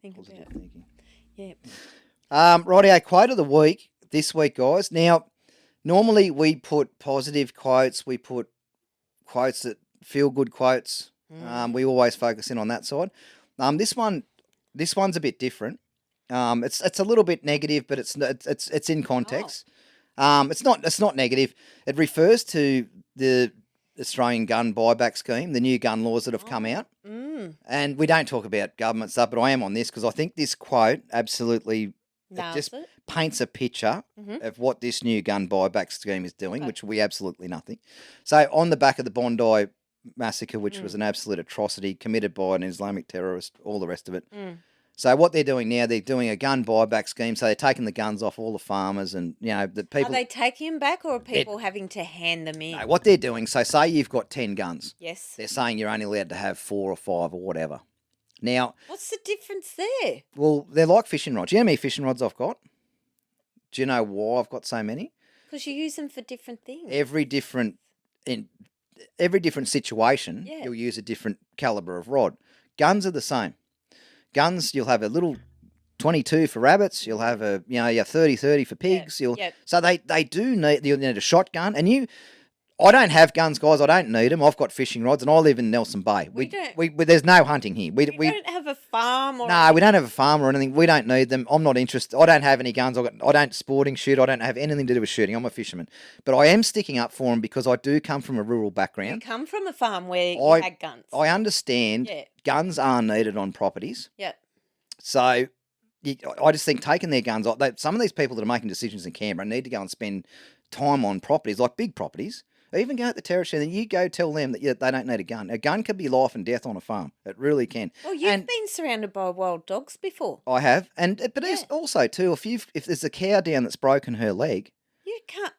think Positive about thinking. it. Yeah. Rightio, quote of the week this week, guys. Now, normally we put positive quotes. We put quotes that feel good quotes. We always focus in on that side. This one's a bit different. It's a little bit negative, but it's in context. It's not negative. It refers to the Australian gun buyback scheme, the new gun laws that have come out. And we don't talk about government stuff, but I am on this because I think this quote absolutely Nails just it. paints a picture of what this new gun buyback scheme is doing, which will be absolutely nothing. So on the back of the Bondi massacre, which was an absolute atrocity committed by an Islamic terrorist, all the rest of it. So what they're doing now, they're doing a gun buyback scheme. So they're taking the guns off all the farmers and, the people. Are they taking them back or are people having to hand them in? No, what they're doing, so say you've got 10 guns. Yes. They're saying you're only allowed to have 4 or 5 or whatever. Now, What's the difference there? well, they're like fishing rods. Do you know how many fishing rods I've got? Do you know why I've got so many? Because you use them for different things. In every different situation, Yeah. you'll use a different caliber of rod. Guns are the same. Guns, you'll have a little 22 for rabbits. You'll have your 30 for pigs. yep. So they do need, you'll need a shotgun. And I don't have guns, guys. I don't need them. I've got fishing rods, and I live in Nelson Bay. There's no hunting here. We don't have a farm or No, we don't have a farm or anything. We don't need them. I'm not interested. I don't have any guns. I don't sporting shoot. I don't have anything to do with shooting. I'm a fisherman. But I am sticking up for them because I do come from a rural you background. come from a farm where you had guns. I understand Yeah. guns are needed on properties. Yeah. So I just think taking their guns off, some of these people that are making decisions in Canberra need to go and spend time on properties, like big properties, Even go at the territory, then you go tell them that they don't need a gun. A gun can be life and death on a farm. It really can. Well, you've been surrounded by wild dogs before. I have, but there's also too, if there's a cow down that's broken her leg, you can't.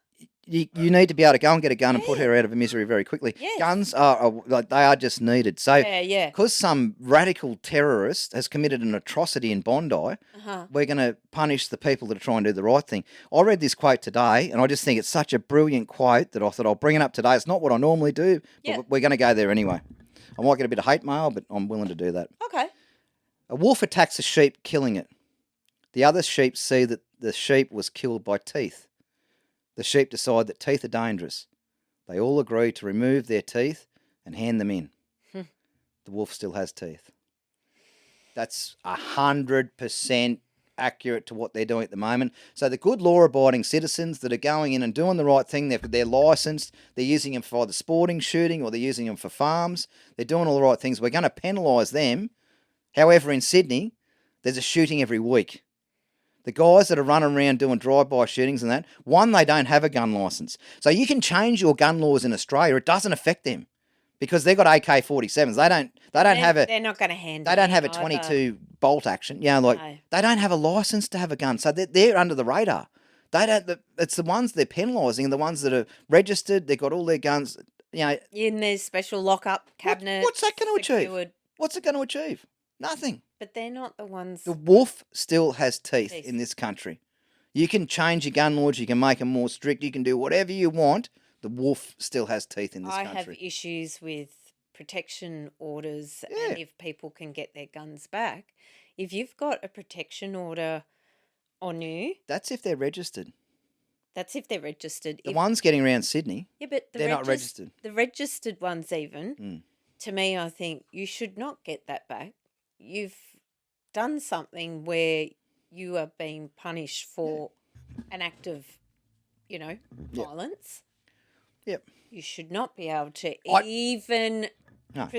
You need to be able to go and get a gun and put her out of her misery very quickly. Yes. Guns they are just needed. So Yeah. because some radical terrorist has committed an atrocity in Bondi, we're going to punish the people that are trying to do the right thing. I read this quote today, and I just think it's such a brilliant quote that I thought I'll bring it up today. It's not what I normally do, but we're going to go there anyway. I might get a bit of hate mail, but I'm willing to do that. Okay. A wolf attacks a sheep, killing it. The other sheep see that the sheep was killed by teeth. The sheep decide that teeth are dangerous. They all agree to remove their teeth and hand them in. The wolf still has teeth. That's 100% accurate to what they're doing at the moment. So the good law-abiding citizens that are going in and doing the right thing, they're licensed, they're using them for either sporting, shooting, or they're using them for farms. They're doing all the right things. We're going to penalise them. However, in Sydney, there's a shooting every week. The guys that are running around doing drive-by shootings and that, one, they don't have a gun licence. So you can change your gun laws in Australia. It doesn't affect them because they've got AK-47s. They don't have a. They're not going to handle. They don't have a 22 bolt action. You know, like they don't have a licence to have a gun, so they're under the radar. They don't. It's the ones they're penalising, the ones that are registered. They've got all their guns. You know, in their special lockup cabinet. What's that going to achieve? What's it going to achieve? Nothing. But they're not the ones. The wolf still has teeth in this country. You can change your gun laws. You can make them more strict. You can do whatever you want. The wolf still has teeth in this country. I have issues with protection orders and if people can get their guns back. If you've got a protection order on you. That's if they're registered. That's if they're registered. The ones getting around Sydney, but they're not registered. The registered ones even, to me, I think you should not get that back. You've done something where you are being punished for an act of, violence. Yep. You should not be able to even... No.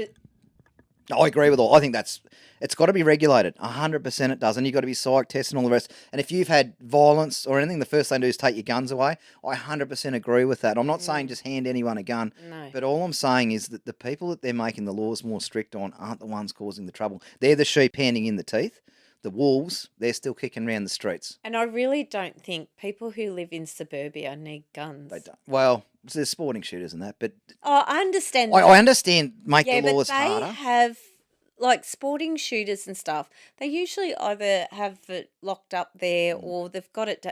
I agree with all. I think it's got to be regulated. 100% it does. And you've got to be psych tested and all the rest. And if you've had violence or anything, the first thing to do is take your guns away. I 100% agree with that. I'm not saying just hand anyone a gun. No. But all I'm saying is that the people that they're making the laws more strict on aren't the ones causing the trouble. They're the sheep handing in the teeth. The wolves, they're still kicking around the streets. And I really don't think people who live in suburbia need guns. They don't. Well, there's sporting shooters and that, but... Oh, I understand. I understand make the laws harder. Yeah, but they have, like, sporting shooters and stuff. They usually either have it locked up there or they've got it...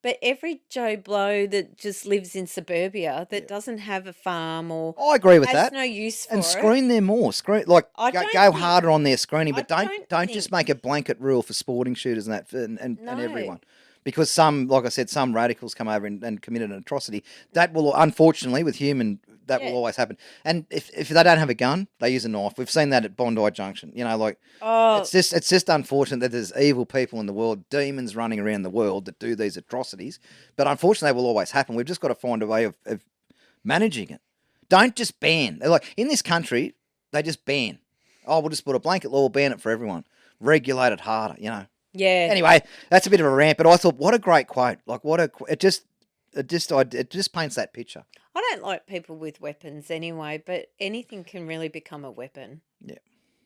But every Joe Blow that just lives in suburbia that doesn't have a farm or I agree with has that. no use for and it. screen them more. Go harder on their screening, but don't just make a blanket rule for sporting shooters and that and everyone. Because some, like I said, some radicals come over and committed an atrocity. That will, unfortunately, with human, that will always happen. And if they don't have a gun, they use a knife. We've seen that at Bondi Junction. It's just unfortunate that there's evil people in the world, demons running around the world that do these atrocities. But unfortunately, they will always happen. We've just got to find a way of managing it. Don't just ban. Like in this country, they just ban. Oh, we'll just put a blanket law, we'll ban it for everyone. Regulate it harder, Yeah. Anyway, that's a bit of a rant, but I thought, what a great quote! It just paints that picture. I don't like people with weapons anyway, but anything can really become a weapon. Yeah.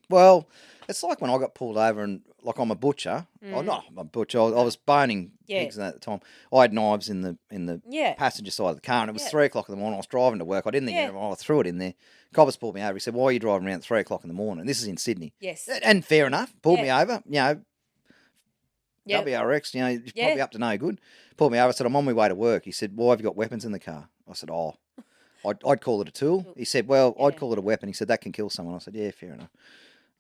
Well, it's like when I got pulled over and like I'm a butcher. Oh, not I'm a butcher. I was boning pigs at the time. I had knives in the passenger side of the car, and it was 3 o'clock in the morning. I was driving to work. I didn't think I threw it in there. Coppers pulled me over. He said, "Why are you driving around at 3 o'clock in the morning?" This is in Sydney. Yes. And fair enough. Pulled me over. WRX, you're probably up to no good. Pulled me over. I said, "I'm on my way to work." He said, "Why have you got weapons in the car?" I said, "Oh, I'd call it a tool." He said, "Well, I'd call it a weapon." He said, "That can kill someone." I said, "Yeah, fair enough."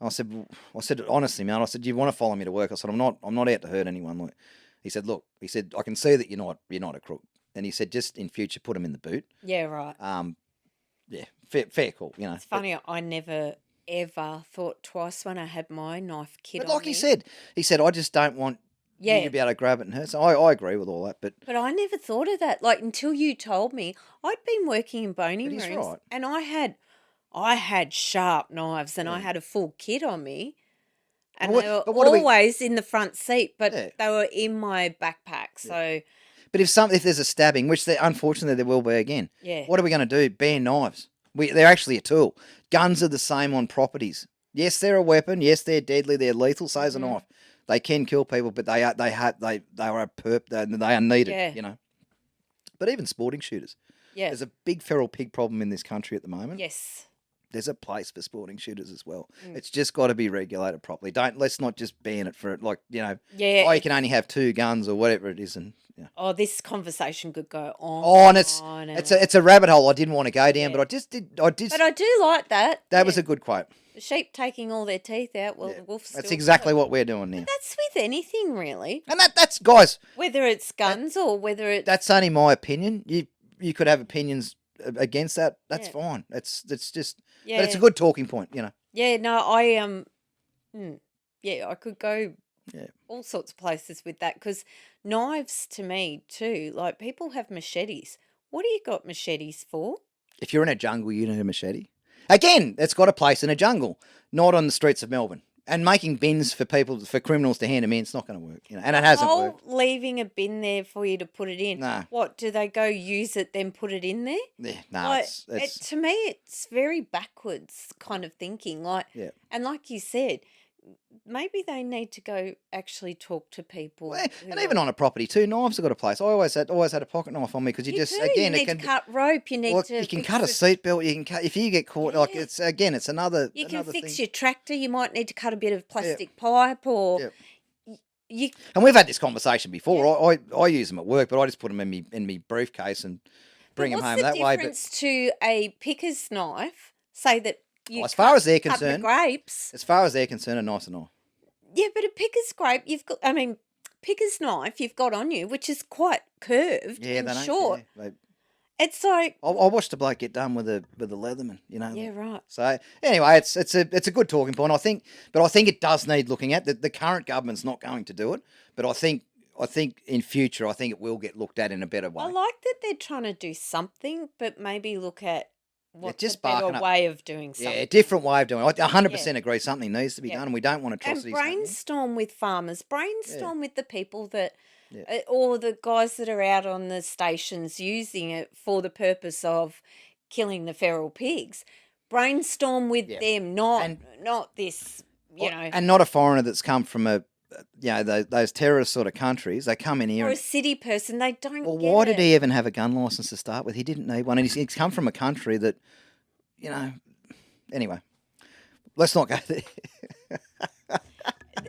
I said, "Honestly, man," I said, "Do you want to follow me to work?" I said, "I'm not out to hurt anyone." Like, he said, "Look," he said, "I can see that you're not a crook." And he said, "Just in future, put them in the boot." Yeah, right. Yeah, fair call. It's funny. I never ever thought twice when I had my knife kit on But like me. he said, "I just don't want." Yeah. You'd be able to grab it and hurt. So I agree with all that. But I never thought of that. Like until you told me, I'd been working in boning But he's rooms right. and I had sharp knives and I had a full kit on me. And they were always in the front seat, but they were in my backpack. So But if there's a stabbing, which unfortunately there will be again, Yeah. what are we going to do? Ban knives. They're actually a tool. Guns are the same on properties. Yes, they're a weapon. Yes, they're deadly. They're lethal. So is a knife. They can kill people, but they are needed. Yeah. You know. But even sporting shooters. Yeah. There's a big feral pig problem in this country at the moment. Yes. There's a place for sporting shooters as well. It's just got to be regulated properly. Let's not just ban it for like, Yeah. You can only have 2 guns or whatever it is, and yeah. Oh, this conversation could go on. It's a rabbit hole I didn't want to go down, but I did. But I do like that. That was a good quote. The sheep taking all their teeth out, well, the wolf's That's still exactly got it. what we're doing now. But that's with anything, really. And that's guys. Whether it's guns or whether it's... That's only my opinion. You could have opinions against that. That's fine. It's just. Yeah. But it's a good talking point, you know. Yeah. No, I could go all sorts of places with that, because knives to me too, like people have machetes. What do you got machetes for? If you're in a jungle, you need a machete. Again, it's got a place in a jungle, not on the streets of Melbourne. And making bins for criminals to hand them in, it's not going to work, you know. And it hasn't worked. Leaving a bin there for you to put it in. No. What, do they go use it then put it in there? Yeah, no, Like, it's to me, it's very backwards kind of thinking. Like, and like you said, maybe they need to go actually talk to people. Well, and even on a property too, knives have got a place. I always had a pocket knife on me because you need to cut rope. You need to. You can cut a seatbelt. You can cut if you get caught. Like it's another. You can fix thing. your tractor. You might need to cut a bit of plastic pipe or. You. And we've had this conversation before. I use them at work, but I just put them in me briefcase and bring them home that way. But what's the difference to a picker's knife? Say that. As far as they're cut the concerned, grapes. As far as they're concerned, a nice knife. Yeah, but a picker's picker's knife you've got on you, which is quite curved and short. Yeah, it's like I watched a bloke get done with a Leatherman, you know. Yeah, right. So anyway, it's a good talking point. I think it does need looking at. The current government's not going to do it, but I think in future, I think it will get looked at in a better way. I like that they're trying to do something, but maybe look at what's just a better way of doing something. Yeah, a different way of doing it. I 100% agree something needs to be done, and we don't want atrocities. And brainstorm with farmers, brainstorm with the people that, or the guys that are out on the stations using it for the purpose of killing the feral pigs. Brainstorm with them, not this, you know. And not a foreigner that's come from those terrorist sort of countries. They come in here. Or a city person, they don't. Well, why did he even have a gun license to start with? He didn't need one, and he's come from a country that, you know. Anyway, let's not go there.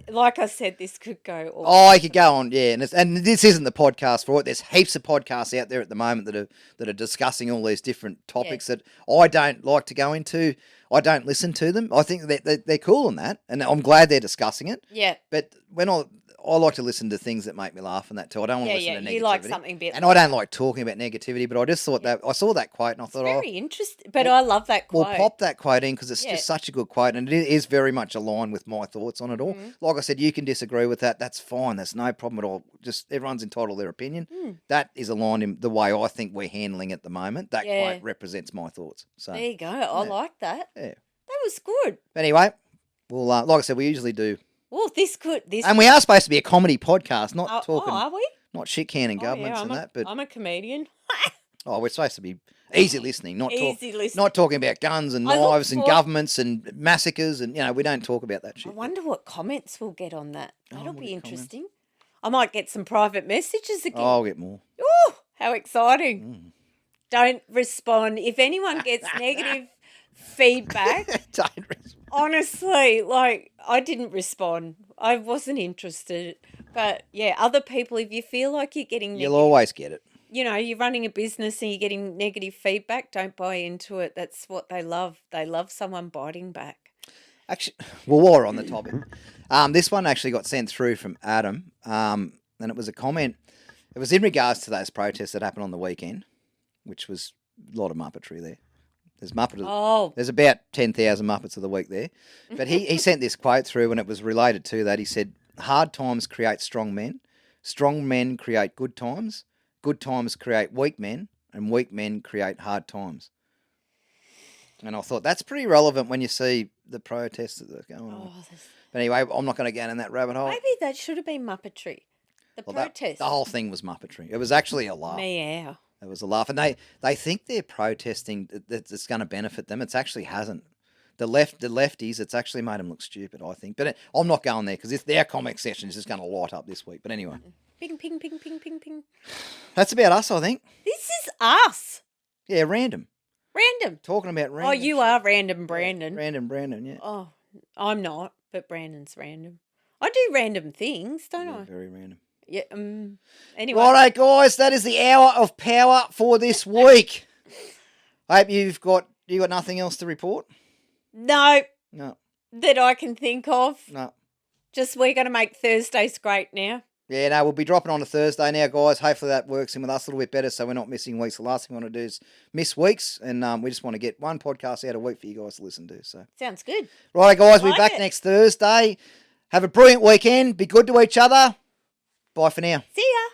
Like I said, this could go all. Oh, I could go on, yeah, and this isn't the podcast for it. There's heaps of podcasts out there at the moment that are discussing all these different topics that I don't like to go into. I don't listen to them. I think they're cool on that, and I'm glad they're discussing it. Yeah. But when I like to listen to things that make me laugh and that too. I don't want to listen to negativity. You like something a bit. And I don't like talking about negativity, but I just thought that I saw that quote and I thought, very interesting. But I love that quote. We'll pop that quote in because it's just such a good quote, and it is very much aligned with my thoughts on it all. Like I said, you can disagree with that. That's fine. That's no problem at all. Just everyone's entitled to their opinion. That is aligned in the way I think we're handling it at the moment. That quote represents my thoughts. So there you go. I like that. Yeah. That was good. But anyway, well, like I said, we usually do. Well, and we are supposed to be a comedy podcast, not talking. Are we? Not shit canning governments and that, but I'm a comedian. We're supposed to be easy listening, not talking about guns and knives and governments and massacres, and we don't talk about that shit. I wonder what comments we'll get on that. That'll be interesting. I might get some private messages again. I'll get more. Oh, how exciting! Don't respond if anyone gets negative feedback. Don't respond. Honestly, I didn't respond. I wasn't interested. But yeah, other people, if you feel like you're getting negative, you'll always get it. You're running a business and you're getting negative feedback, don't buy into it. That's what they love. They love someone biting back. Actually, well, while we're on the topic, this one actually got sent through from Adam, and it was a comment. It was in regards to those protests that happened on the weekend, which was a lot of muppetry there. There's There's about 10,000 Muppets of the week there. But he sent this quote through, and it was related to that. He said, "Hard times create strong men create good times create weak men, and weak men create hard times." And I thought that's pretty relevant when you see the protests that are going on. But anyway, I'm not going to get in that rabbit hole. Maybe that should have been Muppetry. The Well, protest. the whole thing was muppetry. It was actually a laugh. Meow. It was a laugh. And they think they're protesting that it's going to benefit them. It actually hasn't. The lefties, it's actually made them look stupid, I think. But I'm not going there because their comic session is just going to light up this week. But anyway. Ping, ping, ping, ping, ping, ping. That's about us, I think. This is us. Yeah, random. Random. Talking about random. Oh, you shit. are random, Brandon. Yeah, random Brandon, yeah. Oh, I'm not, but Brandon's random. I do random things, don't I? Very random. Yeah. Anyway. Righto, guys, that is the hour of power for this week. I hope you got nothing else to report. No. No. That I can think of. No. Just we're going to make Thursdays great now. Yeah, no, we'll be dropping on a Thursday now, guys. Hopefully that works in with us a little bit better so we're not missing weeks. The last thing we want to do is miss weeks, and we just want to get one podcast out a week for you guys to listen to. So Sounds good. Righto, guys, we'll Like be back it. next Thursday. Have a brilliant weekend. Be good to each other. Bye for now. See ya.